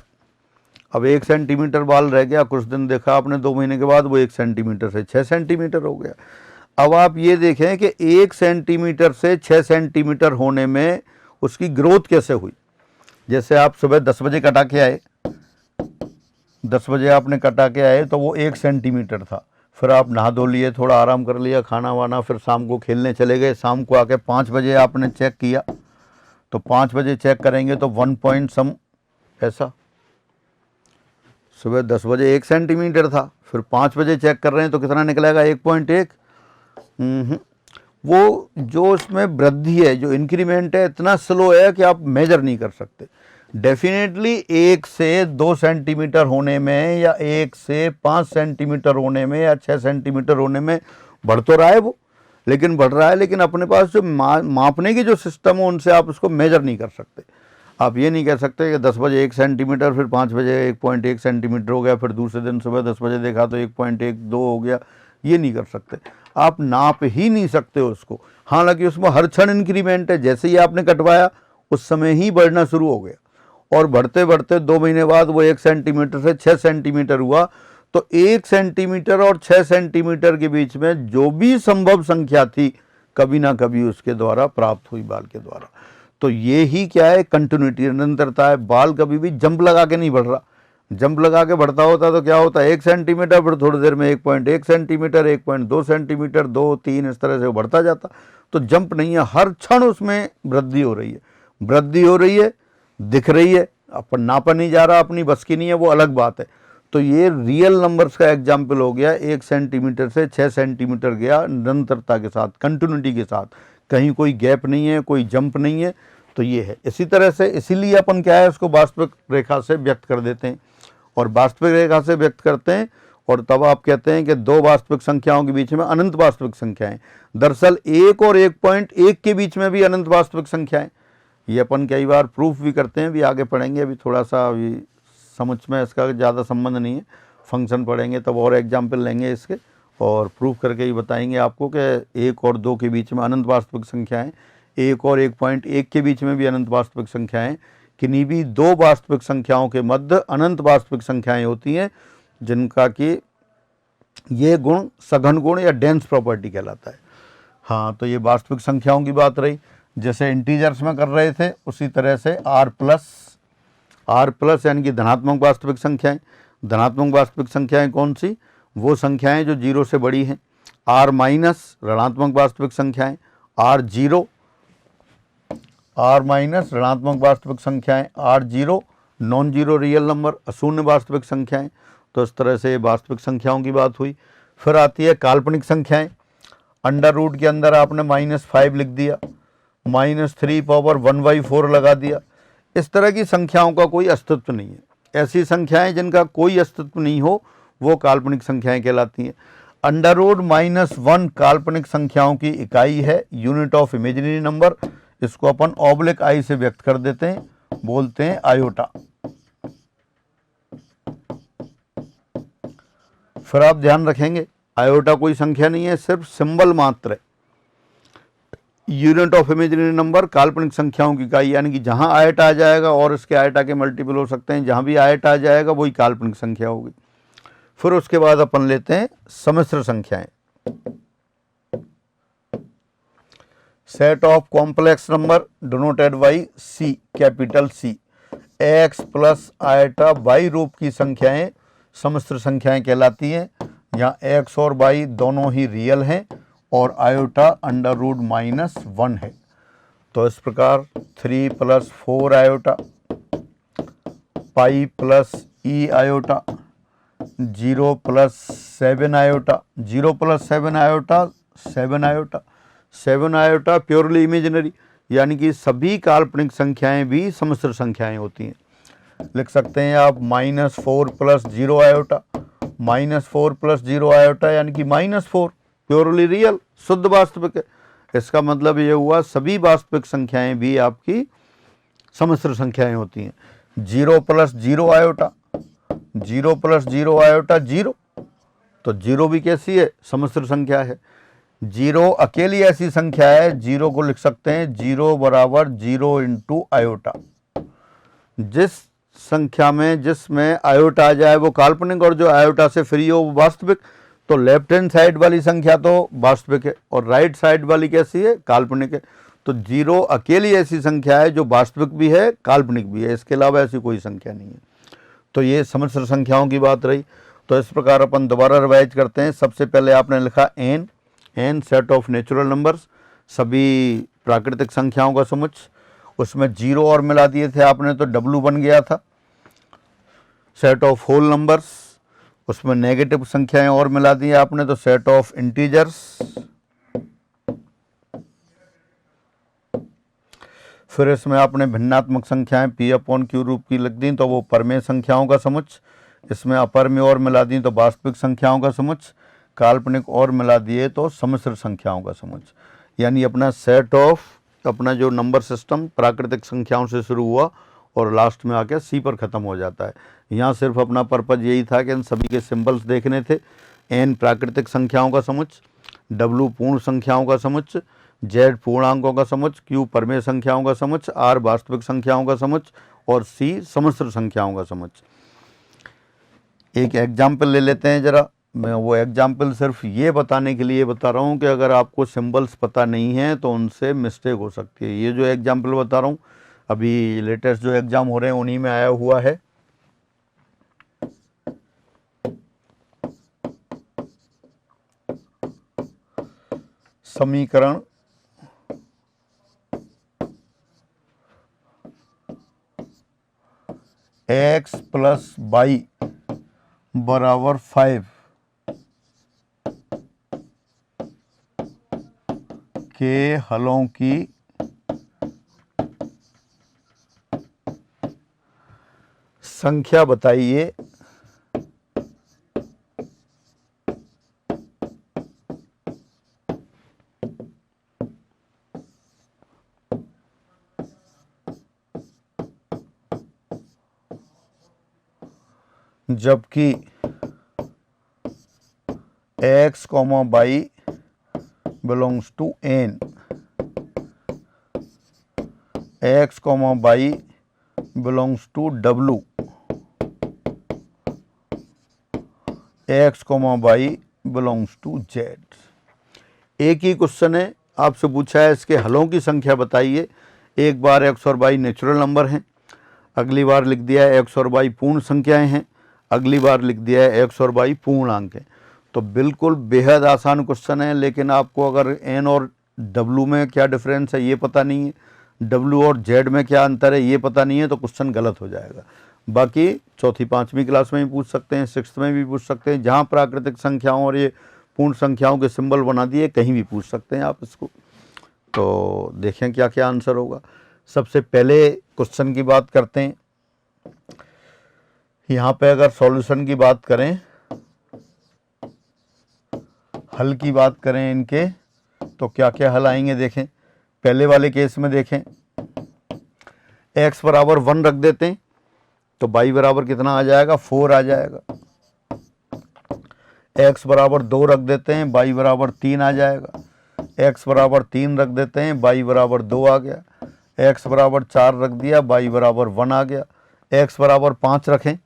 अब 1 सेंटीमीटर बाल रह गया, कुछ दिन देखा आपने, 2 महीने के बाद वो 1 सेंटीमीटर से 6 सेंटीमीटर हो गया। अब आप ये देखें कि 1 सेंटीमीटर से 6 सेंटीमीटर होने में उसकी ग्रोथ कैसे हुई। जैसे आप सुबह 10 बजे कटा के आए, 10 बजे आपने कटा के आए तो वो 1 सेंटीमीटर था। फिर आप नहा धो लिए, थोड़ा आराम कर लिया, खाना वाना, फिर शाम को खेलने चले गए। शाम को आके 5 बजे आपने चेक किया, तो 5 बजे चेक करेंगे तो 1 पॉइंट सम ऐसा। सुबह 10 बजे 1 सेंटीमीटर था, फिर 5 बजे चेक कर रहे हैं तो कितना निकलेगा, 1.1। वो जो उसमें वृद्धि है, जो इंक्रीमेंट है, इतना स्लो है कि आप मेजर नहीं कर सकते। डेफिनेटली 1 से 2 सेंटीमीटर होने में, या 1 से 5 सेंटीमीटर होने में, या 6 सेंटीमीटर होने में बढ़ तो रहा है वो, लेकिन बढ़ रहा है। लेकिन अपने पास जो मापने की जो सिस्टम है, उनसे आप उसको मेजर नहीं कर सकते। आप ये नहीं कह सकते कि 10 बजे 1 सेंटीमीटर, फिर 5 बजे 1.1 सेंटीमीटर हो गया, फिर दूसरे दिन सुबह 10 बजे देखा तो 1.12 हो गया। ये नहीं कर सकते, आप नाप ही नहीं सकते उसको। हालांकि उसमें हर क्षण इंक्रीमेंट है। जैसे ही आपने कटवाया उस समय ही बढ़ना शुरू हो गया, और बढ़ते बढ़ते 2 महीने बाद वो 1 सेंटीमीटर से 6 सेंटीमीटर हुआ। तो 1 सेंटीमीटर और 6 सेंटीमीटर के बीच में जो भी संभव संख्या थी, कभी ना कभी उसके द्वारा प्राप्त हुई, बाल के द्वारा। तो ये ही क्या है, कंटिन्यूटी, निरंतरता है। बाल कभी भी जंप लगा के नहीं बढ़ रहा। जंप लगा के बढ़ता होता तो क्या होता है, 1 सेंटीमीटर, फिर थोड़ी देर में 1.1 सेंटीमीटर, 1.2 सेंटीमीटर, 2, 3, इस तरह से वो बढ़ता जाता। तो जंप नहीं है, हर क्षण उसमें वृद्धि हो रही है। वृद्धि हो रही है, दिख रही है, अपन नापा नहीं जा रहा, अपनी बस की नहीं है, वो अलग बात है। तो ये रियल नंबर्स का एग्जाम्पल हो गया। 1 सेंटीमीटर से 6 सेंटीमीटर गया, निरंतरता के साथ, कंटिन्यूटी के साथ, कहीं कोई गैप नहीं है, कोई जंप नहीं है। तो ये है। इसी तरह से, इसीलिए अपन क्या है, उसको वास्तविक रेखा से व्यक्त कर देते हैं, और वास्तविक रेखा से व्यक्त करते हैं, और तब आप कहते हैं कि 2 वास्तविक संख्याओं के बीच में अनंत वास्तविक संख्याएं। दरअसल 1 और 1.1 के बीच में भी अनंत वास्तविक संख्याएं। ये अपन कई बार प्रूफ भी करते हैं, भी आगे पढ़ेंगे। अभी थोड़ा सा अभी समझ में इसका ज़्यादा संबंध नहीं है, फंक्शन पढ़ेंगे तब और एग्जाम्पल लेंगे इसके, और प्रूफ करके ही बताएंगे आपको कि 1 और 2 के बीच में अनंत वास्तविक संख्याएं, 1 और 1.1 के बीच में भी अनंत वास्तविक संख्याएं। किन्हीं भी 2 वास्तविक संख्याओं के मध्य अनंत वास्तविक संख्याएं होती हैं, जिनका कि ये गुण सघन गुण या डेंस प्रॉपर्टी कहलाता है। हाँ, तो ये वास्तविक संख्याओं की बात रही। जैसे इंटीजर्स में कर रहे थे, उसी तरह से आर प्लस यानी कि धनात्मक वास्तविक संख्याएं। धनात्मक वास्तविक संख्याएं कौन सी, वो संख्याएं जो 0 से बड़ी हैं। आर माइनस ऋणात्मक वास्तविक संख्याएं, आर माइनस ऋणात्मक वास्तविक संख्याएं, R0 non zero real number, अशून्य वास्तविक संख्याएं। तो इस तरह से वास्तविक संख्याओं की बात हुई। फिर आती है काल्पनिक संख्याएं। अंडर रूट के अंदर आपने -5 लिख दिया, -3 पावर 1/4 लगा दिया। इस तरह की संख्याओं का कोई अस्तित्व नहीं है। ऐसी संख्याएं जिनका कोई अस्तित्व नहीं हो, वो काल्पनिक संख्याएं कहलाती हैं। अंडर रूट -1 काल्पनिक संख्याओं की इकाई है, यूनिट ऑफ इमेजिनरी नंबर। इसको अपन ऑब्लिक आई से व्यक्त कर देते हैं, बोलते हैं आयोटा। फिर आप ध्यान रखेंगे, आयोटा कोई संख्या नहीं है, सिर्फ सिंबल मात्र है। यूनिट ऑफ इमेजिनरी नंबर काल्पनिक संख्याओं की इकाई, यानी कि जहां आयटा आ जाएगा और इसके आयटा के मल्टीपल हो सकते हैं, जहां भी आयटा आ जाएगा वही काल्पनिक संख्या होगी। फिर उसके बाद अपन लेते हैं सम्मिश्र संख्याएं। Set of complex number denoted by C, capital C. X plus iota Y रूप की संख्याएं सम्मिश्र संख्याएं कहलाती हैं। यहाँ एक्स और वाई दोनों ही रियल हैं और आयोटा अंडर रूट -1 है। तो इस प्रकार 3 + 4 आयोटा, पाई प्लस ई iota, 0 + 7 iota, 0 + 7 iota 7 iota, 7 iota purely imaginary, यानी कि सभी काल्पनिक संख्याएं भी सम्मिश्र संख्याएं होती हैं। लिख सकते हैं आप -4 + 0 आयोटा, -4 + 0 आयोटा यानी कि -4 प्योरली रियल, शुद्ध वास्तविक है। इसका मतलब ये हुआ सभी वास्तविक संख्याएं भी आपकी सम्मिश्र संख्याएं होती हैं। 0 + 0 आयोटा, 0 + 0 आयोटा 0, तो 0 भी कैसी है? सम्मिश्र संख्या है। 0 अकेली ऐसी संख्या है, 0 को लिख सकते हैं 0 = 0 × आयोटा। जिस संख्या में जिसमें आयोटा आ जाए वो काल्पनिक और जो आयोटा से फ्री हो वो वास्तविक। तो लेफ्ट हैंड साइड वाली संख्या तो वास्तविक है और राइट साइड वाली कैसी है? काल्पनिक है। तो 0 अकेली ऐसी संख्या है जो वास्तविक भी है काल्पनिक भी है, इसके अलावा ऐसी कोई संख्या नहीं है। तो ये सम्मिश्र संख्याओं की बात रही। तो इस प्रकार अपन दोबारा रिवाइज करते हैं। सबसे पहले आपने लिखा N, N set of natural numbers, सभी प्राकृतिक संख्याओं का समुच्चय। उसमें 0 और मिला दिए थे आपने तो W बन गया था। सेट ऑफ होल नंबर्स, उसमें नेगेटिव संख्याएं और मिला दी आपने तो सेट ऑफ इंटीजर्स। फिर इसमें आपने भिन्नात्मक संख्याएं P/Q रूप की लिख दी तो वो परमेय संख्याओं का समुच्चय। इसमें अपरमेय और मिला दी तो वास्तविक संख्याओं का समुच्चय। काल्पनिक और मिला दिए तो सम्मिश्र संख्याओं का समुच्चय। यानी अपना सेट ऑफ, अपना जो नंबर सिस्टम प्राकृतिक संख्याओं से शुरू हुआ और लास्ट में आके सी पर ख़त्म हो जाता है। यहाँ सिर्फ अपना पर्पज़ यही था कि इन सभी के सिंबल्स देखने थे। एन प्राकृतिक संख्याओं का समुच्चय, W पूर्ण संख्याओं का समुच्चय, Z पूर्णांकों का समुच्चय, Q परमेय संख्याओं का समुच्चय, R वास्तविक संख्याओं का समुच्चय और C सम्मिश्र संख्याओं का समुच्चय। एक एग्जाम्पल ले लेते हैं जरा। मैं वो एग्जाम्पल सिर्फ ये बताने के लिए बता रहा हूँ कि अगर आपको सिंबल्स पता नहीं है तो उनसे मिस्टेक हो सकती है। ये जो एग्जाम्पल बता रहा हूँ अभी लेटेस्ट जो एग्ज़ाम हो रहे हैं उन्हीं में आया हुआ है। समीकरण x + y = 5 के हलों की संख्या बताइए। जबकि x, y belongs to n, x, y belongs to W, x, y belongs to Z। एक ही क्वेश्चन है, आपसे पूछा है इसके हलों की संख्या बताइए। एक बार x और y नेचुरल नंबर हैं, अगली बार लिख दिया है x और y पूर्ण संख्याएं हैं, अगली बार लिख दिया है x और y पूर्णांक हैं। तो बिल्कुल बेहद आसान क्वेश्चन है, लेकिन आपको अगर n और w में क्या डिफरेंस है ये पता नहीं है, w और z में क्या अंतर है ये पता नहीं है, तो क्वेश्चन गलत हो जाएगा। बाकी चौथी पाँचवीं क्लास में भी पूछ सकते हैं, 6th में भी पूछ सकते हैं, जहाँ प्राकृतिक संख्याओं और ये पूर्ण संख्याओं के सिंबल बना दिए कहीं भी पूछ सकते हैं आप इसको। तो देखें क्या क्या आंसर होगा। सबसे पहले क्वेश्चन की बात करते हैं। यहाँ पे अगर सॉल्यूशन की बात करें, हल की बात करें इनके, तो क्या क्या हल आएंगे देखें। पहले वाले केस में देखें, x = 1 रख देते हैं तो y बराबर कितना आ जाएगा? 4 आ जाएगा। x = 2 रख देते हैं, y = 3 आ जाएगा। x बराबर 3 रख देते हैं, y बराबर 2 आ गया, x बराबर 4 रख दिया, y बराबर 1 आ गया, x बराबर 5 रखें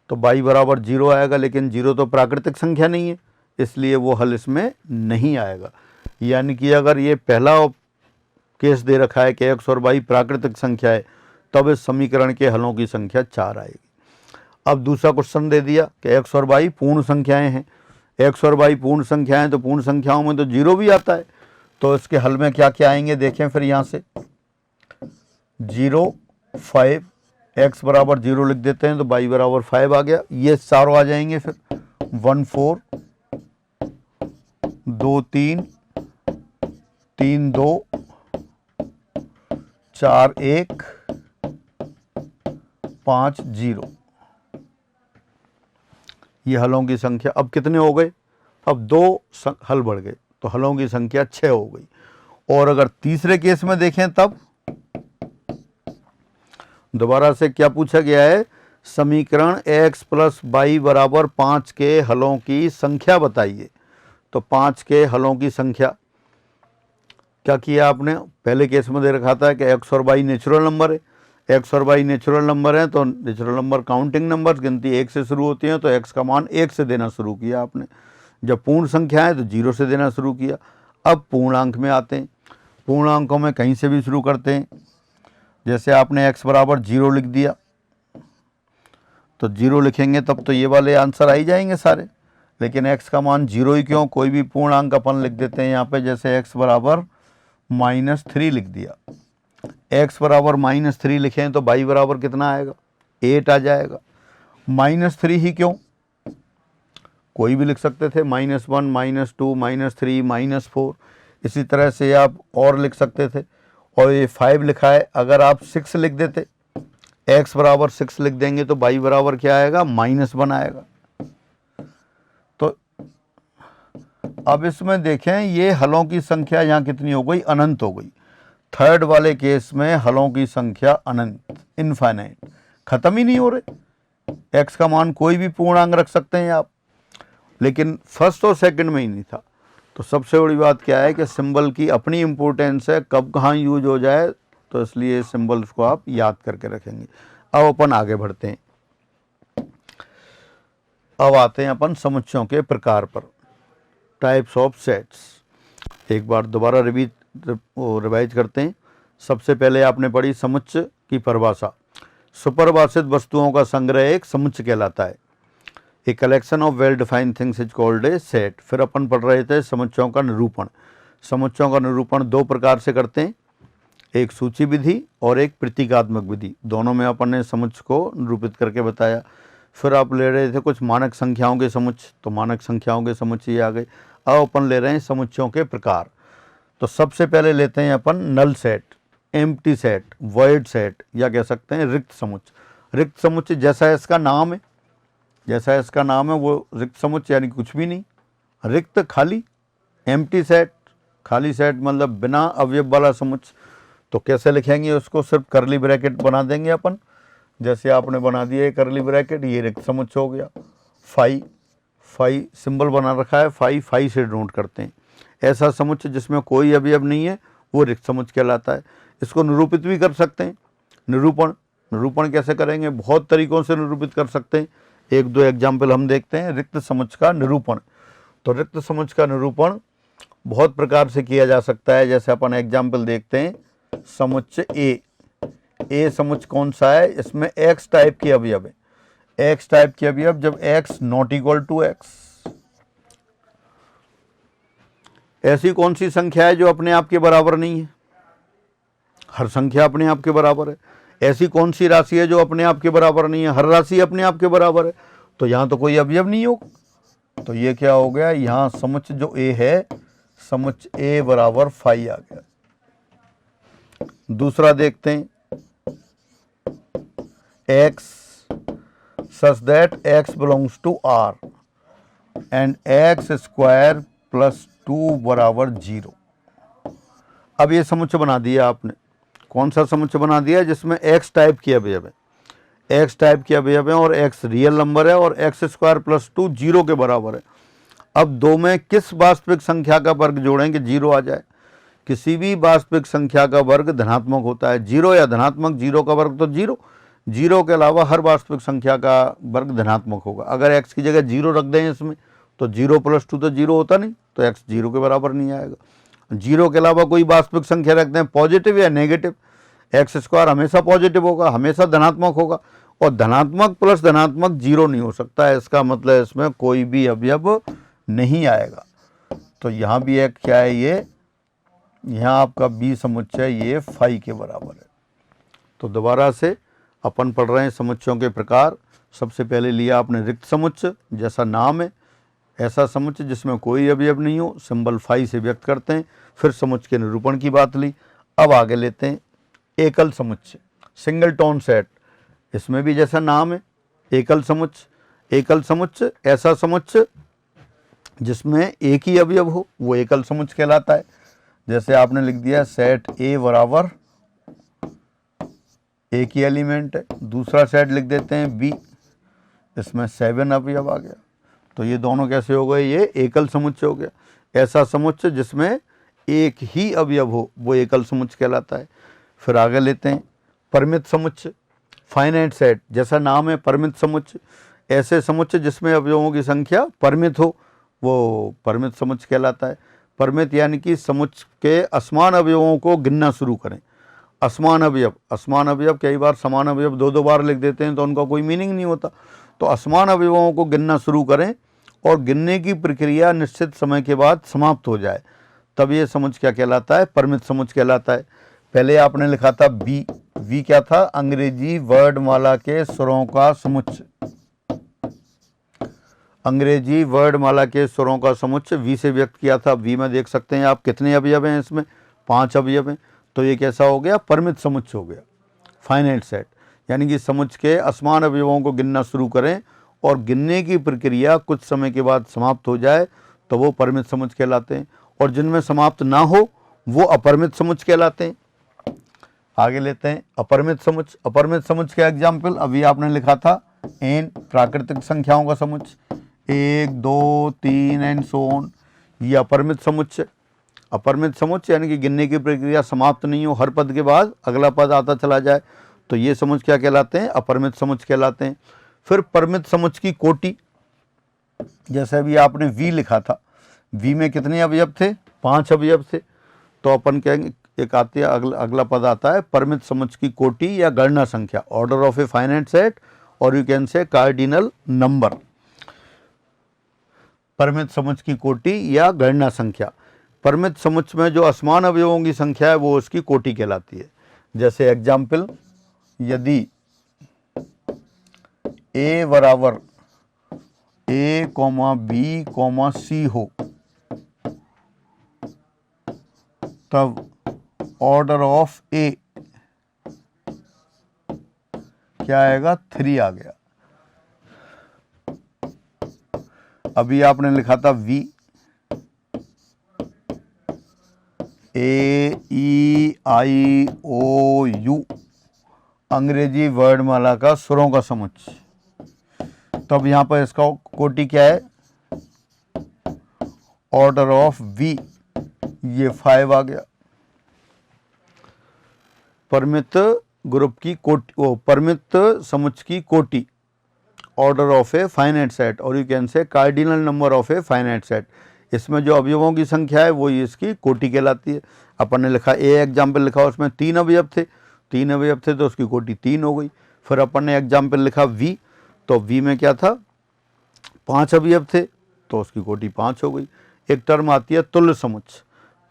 तो y बराबर 0 आएगा, लेकिन 0 तो प्राकृतिक संख्या नहीं है, इसलिए वो हल इसमें नहीं आएगा। यानी कि अगर ये पहला केस दे रखा है कि x और y प्राकृतिक संख्या है, तब इस समीकरण के हलों की संख्या 4 आएगी। अब दूसरा क्वेश्चन दे दिया कि x और y पूर्ण संख्याएं हैं, x और y पूर्ण संख्याएं, तो पूर्ण संख्याओं में तो 0 भी आता है, तो इसके हल में क्या क्या आएंगे देखें फिर यहाँ से 0, 5, x बराबर 0 लिख देते हैं तो y बराबर 5 आ गया, ये चारों आ जाएंगे फिर 1, 4, 2, 3, 3, 2, 4, 1, 5, 0, ये हलों की संख्या। अब कितने हो गए? अब 2 हल बढ़ गए, तो हलों की संख्या 6 हो गई। और अगर तीसरे केस में देखें तब दोबारा से क्या पूछा गया है, समीकरण x प्लस y बराबर 5 के हलों की संख्या बताइए। तो 5 के हलों की संख्या क्या किया आपने, पहले केस में दे रखा था कि x और y नेचुरल नंबर है, x और y नेचुरल नंबर है, तो नेचुरल नंबर काउंटिंग नंबर, गिनती 1 से शुरू होती है, तो x का मान 1 से देना शुरू किया आपने। जब पूर्ण संख्या है तो 0 से देना शुरू किया। अब पूर्णांक में आते हैं, पूर्णांकों में कहीं से भी शुरू करते हैं। जैसे आपने x बराबर 0 लिख दिया, तो 0 लिखेंगे तब तो ये वाले आंसर आ ही जाएंगे सारे, लेकिन x का मान 0 ही क्यों, कोई भी पूर्णांक अपन लिख देते हैं यहाँ पे। जैसे x बराबर -3 लिख दिया, x बराबर -3 लिखें तो y बराबर कितना आएगा, 8 आ जाएगा। -3 ही क्यों, कोई भी लिख सकते थे, -1, -2, -3, -4, इसी तरह से आप और लिख सकते थे। और ये 5 लिखा है, अगर आप 6 लिख देते, x बराबर 6 लिख देंगे तो y बराबर क्या आएगा, -1 आएगा। तो अब इसमें देखें ये हलों की संख्या यहाँ कितनी हो गई, अनंत हो गई। थर्ड वाले केस में हलों की संख्या अनंत, इनफाइनाइट, खत्म ही नहीं हो रहे। x का मान कोई भी पूर्णांक रख सकते हैं आप, लेकिन फर्स्ट और सेकंड में ही नहीं था। तो सबसे बड़ी बात क्या है कि सिंबल की अपनी इम्पोर्टेंस है, कब कहाँ यूज हो जाए, तो इसलिए सिंबल्स को आप याद करके रखेंगे। अब अपन आगे बढ़ते हैं, अब आते हैं अपन समुच्चयों के प्रकार पर, टाइप्स ऑफ सेट्स। एक बार दोबारा रिवाइज करते हैं। सबसे पहले आपने पढ़ी समुच्चय की परिभाषा। सुपरिभाषित वस्तुओं का संग्रह एक समुच्चय कहलाता है। A collection of well defined things is called a set. फिर अपन पढ़ रहे थे समुच्चयों का निरूपण। समुच्चयों का निरूपण 2 प्रकार से करते हैं, एक सूची विधि और एक प्रतीकात्मक विधि। दोनों में अपन ने समुच्चय को निरूपित करके बताया। फिर आप ले रहे थे कुछ मानक संख्याओं के समुच्चय, तो मानक संख्याओं के समुच्चय आ गए। अब अपन ले रहे हैं समुच्चयों के प्रकार। तो सबसे पहले लेते हैं अपन null set, empty set, void set, या कह सकते हैं रिक्त समुच्चय। रिक्त समुच्चय जैसा इसका नाम है, जैसा इसका नाम है वो रिक्त समुच्चय, यानी कुछ भी नहीं, रिक्त, खाली। एम्प्टी सेट, खाली सेट मतलब बिना अवयव वाला समुच्चय। तो कैसे लिखेंगे उसको, सिर्फ करली ब्रैकेट बना देंगे अपन, जैसे आपने बना दिया है करली ब्रैकेट, ये रिक्त समुच्चय हो गया। फाई सिंबल बना रखा है, फाई से डिनोट करते हैं। ऐसा समुच्चय जिसमें कोई अवयव नहीं है वो रिक्त समुच्चय कहलाता है। इसको निरूपित भी कर सकते हैं। निरूपण कैसे करेंगे, बहुत तरीकों से निरूपित कर सकते हैं। 1-2 एग्जाम्पल हम देखते हैं रिक्त समुच्चय का निरूपण। तो रिक्त समुच्चय का निरूपण बहुत प्रकार से किया जा सकता है। जैसे अपन एग्जाम्पल देखते हैं, समुच्चय ए समुच्चय कौन सा है, इसमें x टाइप के अवयव है। x टाइप के अवयव जब x not equal to x। ऐसी कौन सी संख्या है जो अपने आप के बराबर नहीं है, हर संख्या अपने आप के बराबर है। ऐसी कौन सी राशि है जो अपने आप के बराबर नहीं है, हर राशि अपने आप के बराबर है। तो यहाँ तो कोई अवयव नहीं होगा, तो ये क्या हो गया, यहाँ समुच्चय जो ए है, समुच्चय ए बराबर फाई आ गया। दूसरा देखते हैं, x such that x belongs to R and x square plus 2 बराबर 0। अब ये समुच्चय बना दिया आपने। कौन सा समुच्चय बना दिया, जिसमें x टाइप के अवयव है, x टाइप के अवयव है और x रियल नंबर है और x स्क्वायर प्लस 2 0 के बराबर है। अब 2 में किस वास्तविक संख्या का वर्ग जोड़ें कि 0 आ जाए? किसी भी वास्तविक संख्या का वर्ग धनात्मक होता है, 0 या धनात्मक, 0 का वर्ग तो 0, 0 के अलावा हर वास्तविक संख्या का वर्ग धनात्मक होगा। अगर x की जगह 0 रख दें इसमें तो 0 + 2 तो 0 होता नहीं, तो x 0 के बराबर नहीं आएगा। 0 के अलावा कोई वास्तविक संख्या रख दें पॉजिटिव या नेगेटिव, x² हमेशा पॉजिटिव होगा, हमेशा धनात्मक होगा, और धनात्मक प्लस धनात्मक 0 नहीं हो सकता है। इसका मतलब इसमें कोई भी अवयव नहीं आएगा। तो यहाँ भी एक क्या है, ये यहाँ आपका बी समुच्चय ये फाई के बराबर है। तो दोबारा से अपन पढ़ रहे हैं समुच्चयों के प्रकार। सबसे पहले लिया आपने रिक्त समुच्चय, जैसा नाम है ऐसा समुच्चय जिसमें कोई अवयव नहीं हो, सिंबल फाई से व्यक्त करते हैं। फिर समुच्चय के निरूपण की बात ली। अब आगे लेते हैं एकल समुच्चय, सिंगल टोन सेट। इसमें भी जैसा नाम है एकल समुच्चय। एकल समुच्चय ऐसा समुच्चय जिसमें एक ही अवयव हो, वो एकल समुच्चय कहलाता है। जैसे आपने लिख दिया सेट ए बराबर एक ही एलिमेंट है। दूसरा सेट लिख देते हैं बी, इसमें 7 अवयव आ गया। तो ये दोनों कैसे हो गए, ये एकल समुच्चय हो गया। ऐसा समुच्चय जिसमें एक ही अवयव हो वो एकल समुच्चय कहलाता है। फिर आगे लेते हैं परिमित समुच्चय, फाइनाइट सेट। जैसा नाम है परिमित समुच्चय, ऐसे समुच्चय जिसमें अवयवों की संख्या परिमित हो वो परिमित समुच्चय कहलाता है। परिमित यानी कि समुच्चय के असमान अवयवों को गिनना शुरू करें। असमान अवयव कई बार समान अवयव 2-2 बार लिख देते हैं तो उनका कोई मीनिंग नहीं होता। तो असमान अवयवों को गिनना शुरू करें और गिनने की प्रक्रिया निश्चित समय के बाद समाप्त हो जाए, तब ये समुच्चय क्या कहलाता है, परिमित समुच्चय कहलाता है। पहले आपने लिखा था वी क्या था, अंग्रेजी वर्णमाला के स्वरों का समुच्चय। अंग्रेजी वर्णमाला के स्वरों का समुच्चय वी से व्यक्त किया था। वी में देख सकते हैं आप कितने अवयव हैं, इसमें 5 अवयव हैं। तो ये कैसा हो गया, परिमित समुच्चय हो गया, फाइनाइट सेट। यानी कि समुच्चय के असमान अवयवों को गिनना शुरू करें और गिनने की प्रक्रिया कुछ समय के बाद समाप्त हो जाए तो वो परिमित समुच्चय कहलाते हैं, और जिनमें समाप्त ना हो वो अपरिमित समुच्चय कहलाते हैं। आगे लेते हैं अपरिमित समुच्चय। अपरिमित समुच्चय का एग्जाम्पल अभी आपने लिखा था n प्राकृतिक संख्याओं का समुच्चय, 1 2 3 एंड सो ऑन, ये अपरिमित समुच्चय। अपरिमित समुच्चय यानी कि गिनने की प्रक्रिया समाप्त नहीं हो, हर पद के बाद अगला पद आता चला जाए, तो ये समुच्चय क्या कहलाते हैं, अपरिमित समुच्चय कहलाते हैं। फिर परिमित समुच्चय की कोटि, जैसे अभी आपने वी लिखा था, वी में कितने अवयव थे, 5 अवयव थे। तो अपन कहेंगे एक आती है अगला पद आता है परिमित समुच्चय की कोटि या गणना संख्या, order of a finite set, और you can say cardinal number. परिमित समुच्चय की कोटि या गणना संख्या, परिमित समुच्चय में जो असमान अवयवों की संख्या है वो उसकी कोटि कहलाती है। जैसे एग्जाम्पल, यदि a बराबर a, b, c हो तब ऑर्डर ऑफ a क्या आएगा, 3 आ गया। अभी आपने लिखा था v, A E I O U अंग्रेजी वर्णमाला का स्वरों का समुच्चय, तब यहाँ पर इसका कोटि क्या है, ऑर्डर ऑफ V, ये 5 आ गया। परिमित ग्रुप की कोटि, परिमित समुच्चय की कोटि, order of a finite set, और you can say cardinal number of a finite set. इसमें जो अवयवों की संख्या है वो इसकी कोटि कहलाती है। अपन ने लिखा ए एग्जाम्पल लिखा, उसमें 3 अवयव थे, 3 अवयव थे तो उसकी कोटि 3 हो गई। फिर अपन ने एग्जाम्पल लिखा वी, तो वी में क्या था, 5 अवयव थे तो उसकी कोटि 5 हो गई। एक टर्म आती है तुल्य समुच्चय।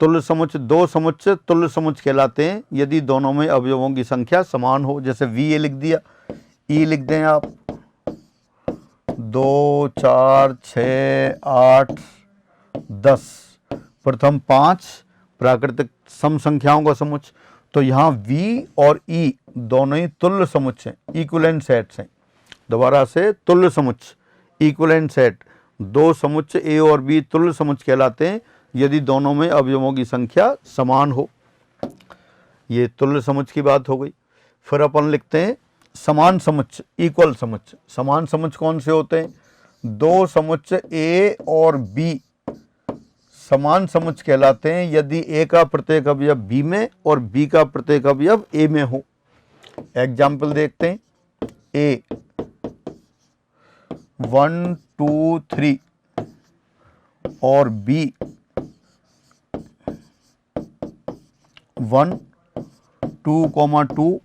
तुल्य समुच्चय, 2 समुच्चय तुल्य समुच्चय कहलाते हैं यदि दोनों में अवयवों की संख्या समान हो। जैसे वी ए लिख दिया, ई लिख दें आप, 2 4 6 8 10, प्रथम 5 प्राकृतिक सम संख्याओं का समुच्चय। तो यहाँ V और E दोनों ही तुल्य समुच्चय, इक्विवेलेंट सेट्स हैं। दोबारा से तुल्य समुच्चय, इक्विवेलेंट सेट, 2 समुच्चय A और B तुल्य समुच्चय कहलाते हैं यदि दोनों में अवयवों की संख्या समान हो। ये तुल्य समुच्चय की बात हो गई। फिर अपन लिखते हैं समान समुच्चय, इक्वल समुच्चय। समान समुच्चय कौन से होते हैं, दो समुच्चय ए और बी समान समुच्चय कहलाते हैं यदि ए का प्रत्येक अवयव बी में और बी का प्रत्येक अवयव ए में हो। एग्जाम्पल देखते हैं। ए 1 2 3 और बी 1 2 2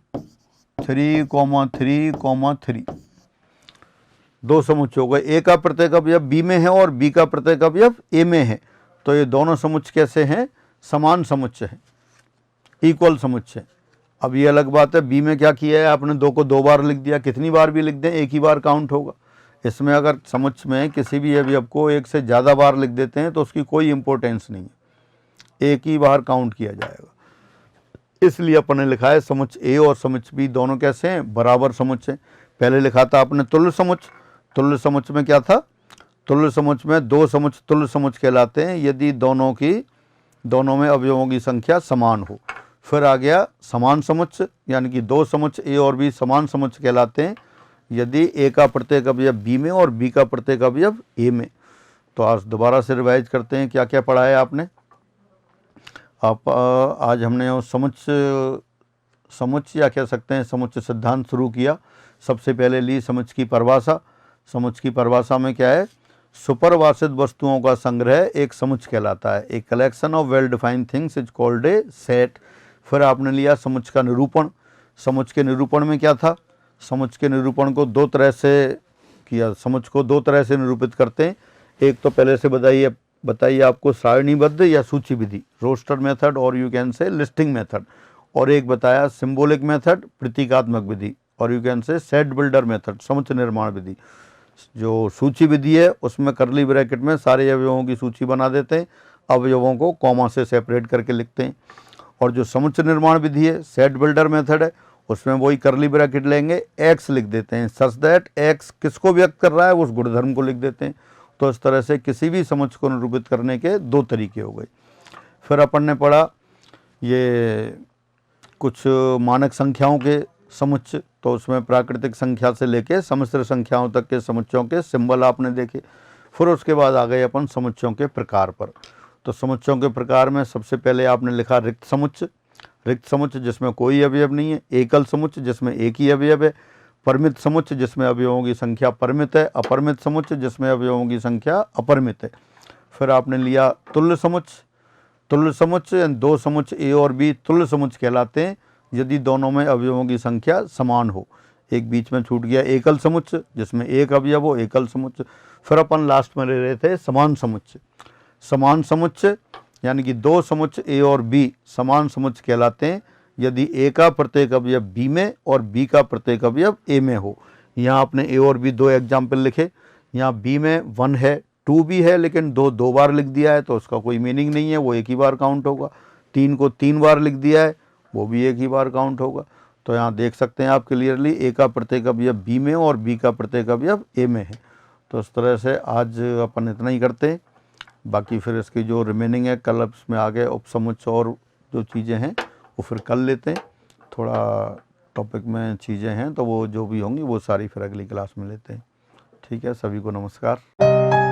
3 3 3 दो समुच्चय हो गए। ए का प्रत्येक अवयव बी में है और बी का प्रत्येक अवयव ए में है, तो ये दोनों समुच्चय कैसे हैं? समान समुच्चय है, इक्वल समुच्चय। अब ये अलग बात है बी में क्या किया है आपने, दो को दो बार लिख दिया, कितनी बार भी लिख दें एक ही बार काउंट होगा। इसमें अगर समुच्चय में किसी भी अवयव को एक से ज़्यादा बार लिख देते हैं तो उसकी कोई इंपॉर्टेंस नहीं है, एक ही बार काउंट किया जाएगा। इसलिए अपन ने लिखा है समुच्चय ए और समुच्चय बी दोनों कैसे हैं? बराबर समुच्चय। पहले लिखा था आपने तुल्य समुच्चय। तुल्य समुच्चय में क्या था? तुल्य समुच्चय में दो समुच्चय तुल्य समुच्चय कहलाते हैं यदि दोनों में अवयवों की संख्या समान हो। फिर आ गया समान समुच्चय, यानी कि दो समुच्चय ए और बी समान समुच्चय कहलाते हैं यदि ए का प्रत्येक अवयव बी में और बी का प्रत्येक अवयव ए में। तो आज दोबारा से रिवाइज करते हैं क्या क्या पढ़ा है आपने। आज हमने समुच्चय या कह सकते हैं समुच्चय सिद्धांत शुरू किया। सबसे पहले ली समुच्चय की परिभाषा। समुच्चय की परिभाषा में क्या है? सुपरिभाषित वस्तुओं का संग्रह एक समुच्चय कहलाता है। A collection of well defined things is called a set. फिर आपने लिया समुच्चय का निरूपण। समुच्चय के निरूपण में क्या था? समुच्चय के निरूपण को दो तरह से किया, समुच्चय को दो तरह से निरूपित करते हैं। एक तो पहले से बताइए आपको सारणीबद्ध या सूची विधि, रोस्टर मेथड और यू कैन से लिस्टिंग मेथड, और एक बताया सिंबॉलिक मेथड, प्रतीकात्मक विधि, और यू कैन से सेट बिल्डर मेथड, समुच्चय निर्माण विधि। जो सूची विधि है उसमें करली ब्रैकेट में सारे अवयवों की सूची बना देते हैं, अवयवों को कॉमा से सेपरेट करके लिखते हैं। और जो समुच्चय निर्माण विधि है, सेट बिल्डर मेथड है, उसमें वही करली ब्रैकेट लेंगे, एक्स लिख देते हैं, सच दैट एक्स किसको व्यक्त कर रहा है उस गुणधर्म को लिख देते हैं। तो इस तरह से किसी भी समुच्चय को निरूपित करने के दो तरीके हो गए। फिर अपन ने पढ़ा ये कुछ मानक संख्याओं के समुच्चय, तो उसमें प्राकृतिक संख्या से लेके सम्मिश्र संख्याओं तक के समुच्चयों के सिंबल आपने देखे। फिर उसके बाद आ गए अपन समुच्चयों के प्रकार पर। तो समुच्चयों के प्रकार में सबसे पहले आपने लिखा रिक्त समुच्चय। रिक्त समुच्चय जिसमें कोई अवयव नहीं है। एकल समुच्चय जिसमें एक ही अवयव है। परिमित समुच्चय जिसमें अवयवों की संख्या परिमित है। अपरिमित समुच्चय जिसमें अवयवों की संख्या अपरिमित है। फिर आपने लिया तुल्य समुच्चय। तुल्य समुच्चय दो समुच्चय ए और बी तुल्य समुच्चय कहलाते हैं यदि दोनों में अवयवों की संख्या समान हो। एक बीच में छूट गया एकल समुच्चय जिसमें एक अवयव हो, एकल समुच्चय। फिर अपन लास्ट में ले रहे थे समान समुच्चय। समान समुच्चय यानी कि दो समुच्चय ए और बी समान समुच्चय कहलाते हैं यदि ए का प्रत्येक अवयव बी में और बी का प्रत्येक अवयव ए में हो। यहाँ आपने ए और बी दो एग्जाम्पल लिखे। यहाँ बी में 1 है, 2 भी है, लेकिन दो बार लिख दिया है तो उसका कोई मीनिंग नहीं है, वो एक ही बार काउंट होगा। 3 को 3 बार लिख दिया है, वो भी एक ही बार काउंट होगा। तो यहाँ देख सकते हैं आप क्लियरली ए का प्रत्येक अवयव बी में और बी का प्रत्येक अवयव ए में है। तो इस तरह से आज अपन इतना ही करते हैं। बाकी फिर इसकी जो रिमेनिंग है कल इसमें आगे उपसमुच्चय और जो चीज़ें हैं वो फिर कल लेते हैं। थोड़ा टॉपिक में चीज़ें हैं तो वो जो भी होंगी वो सारी फिर अगली क्लास में लेते हैं। ठीक है, सभी को नमस्कार।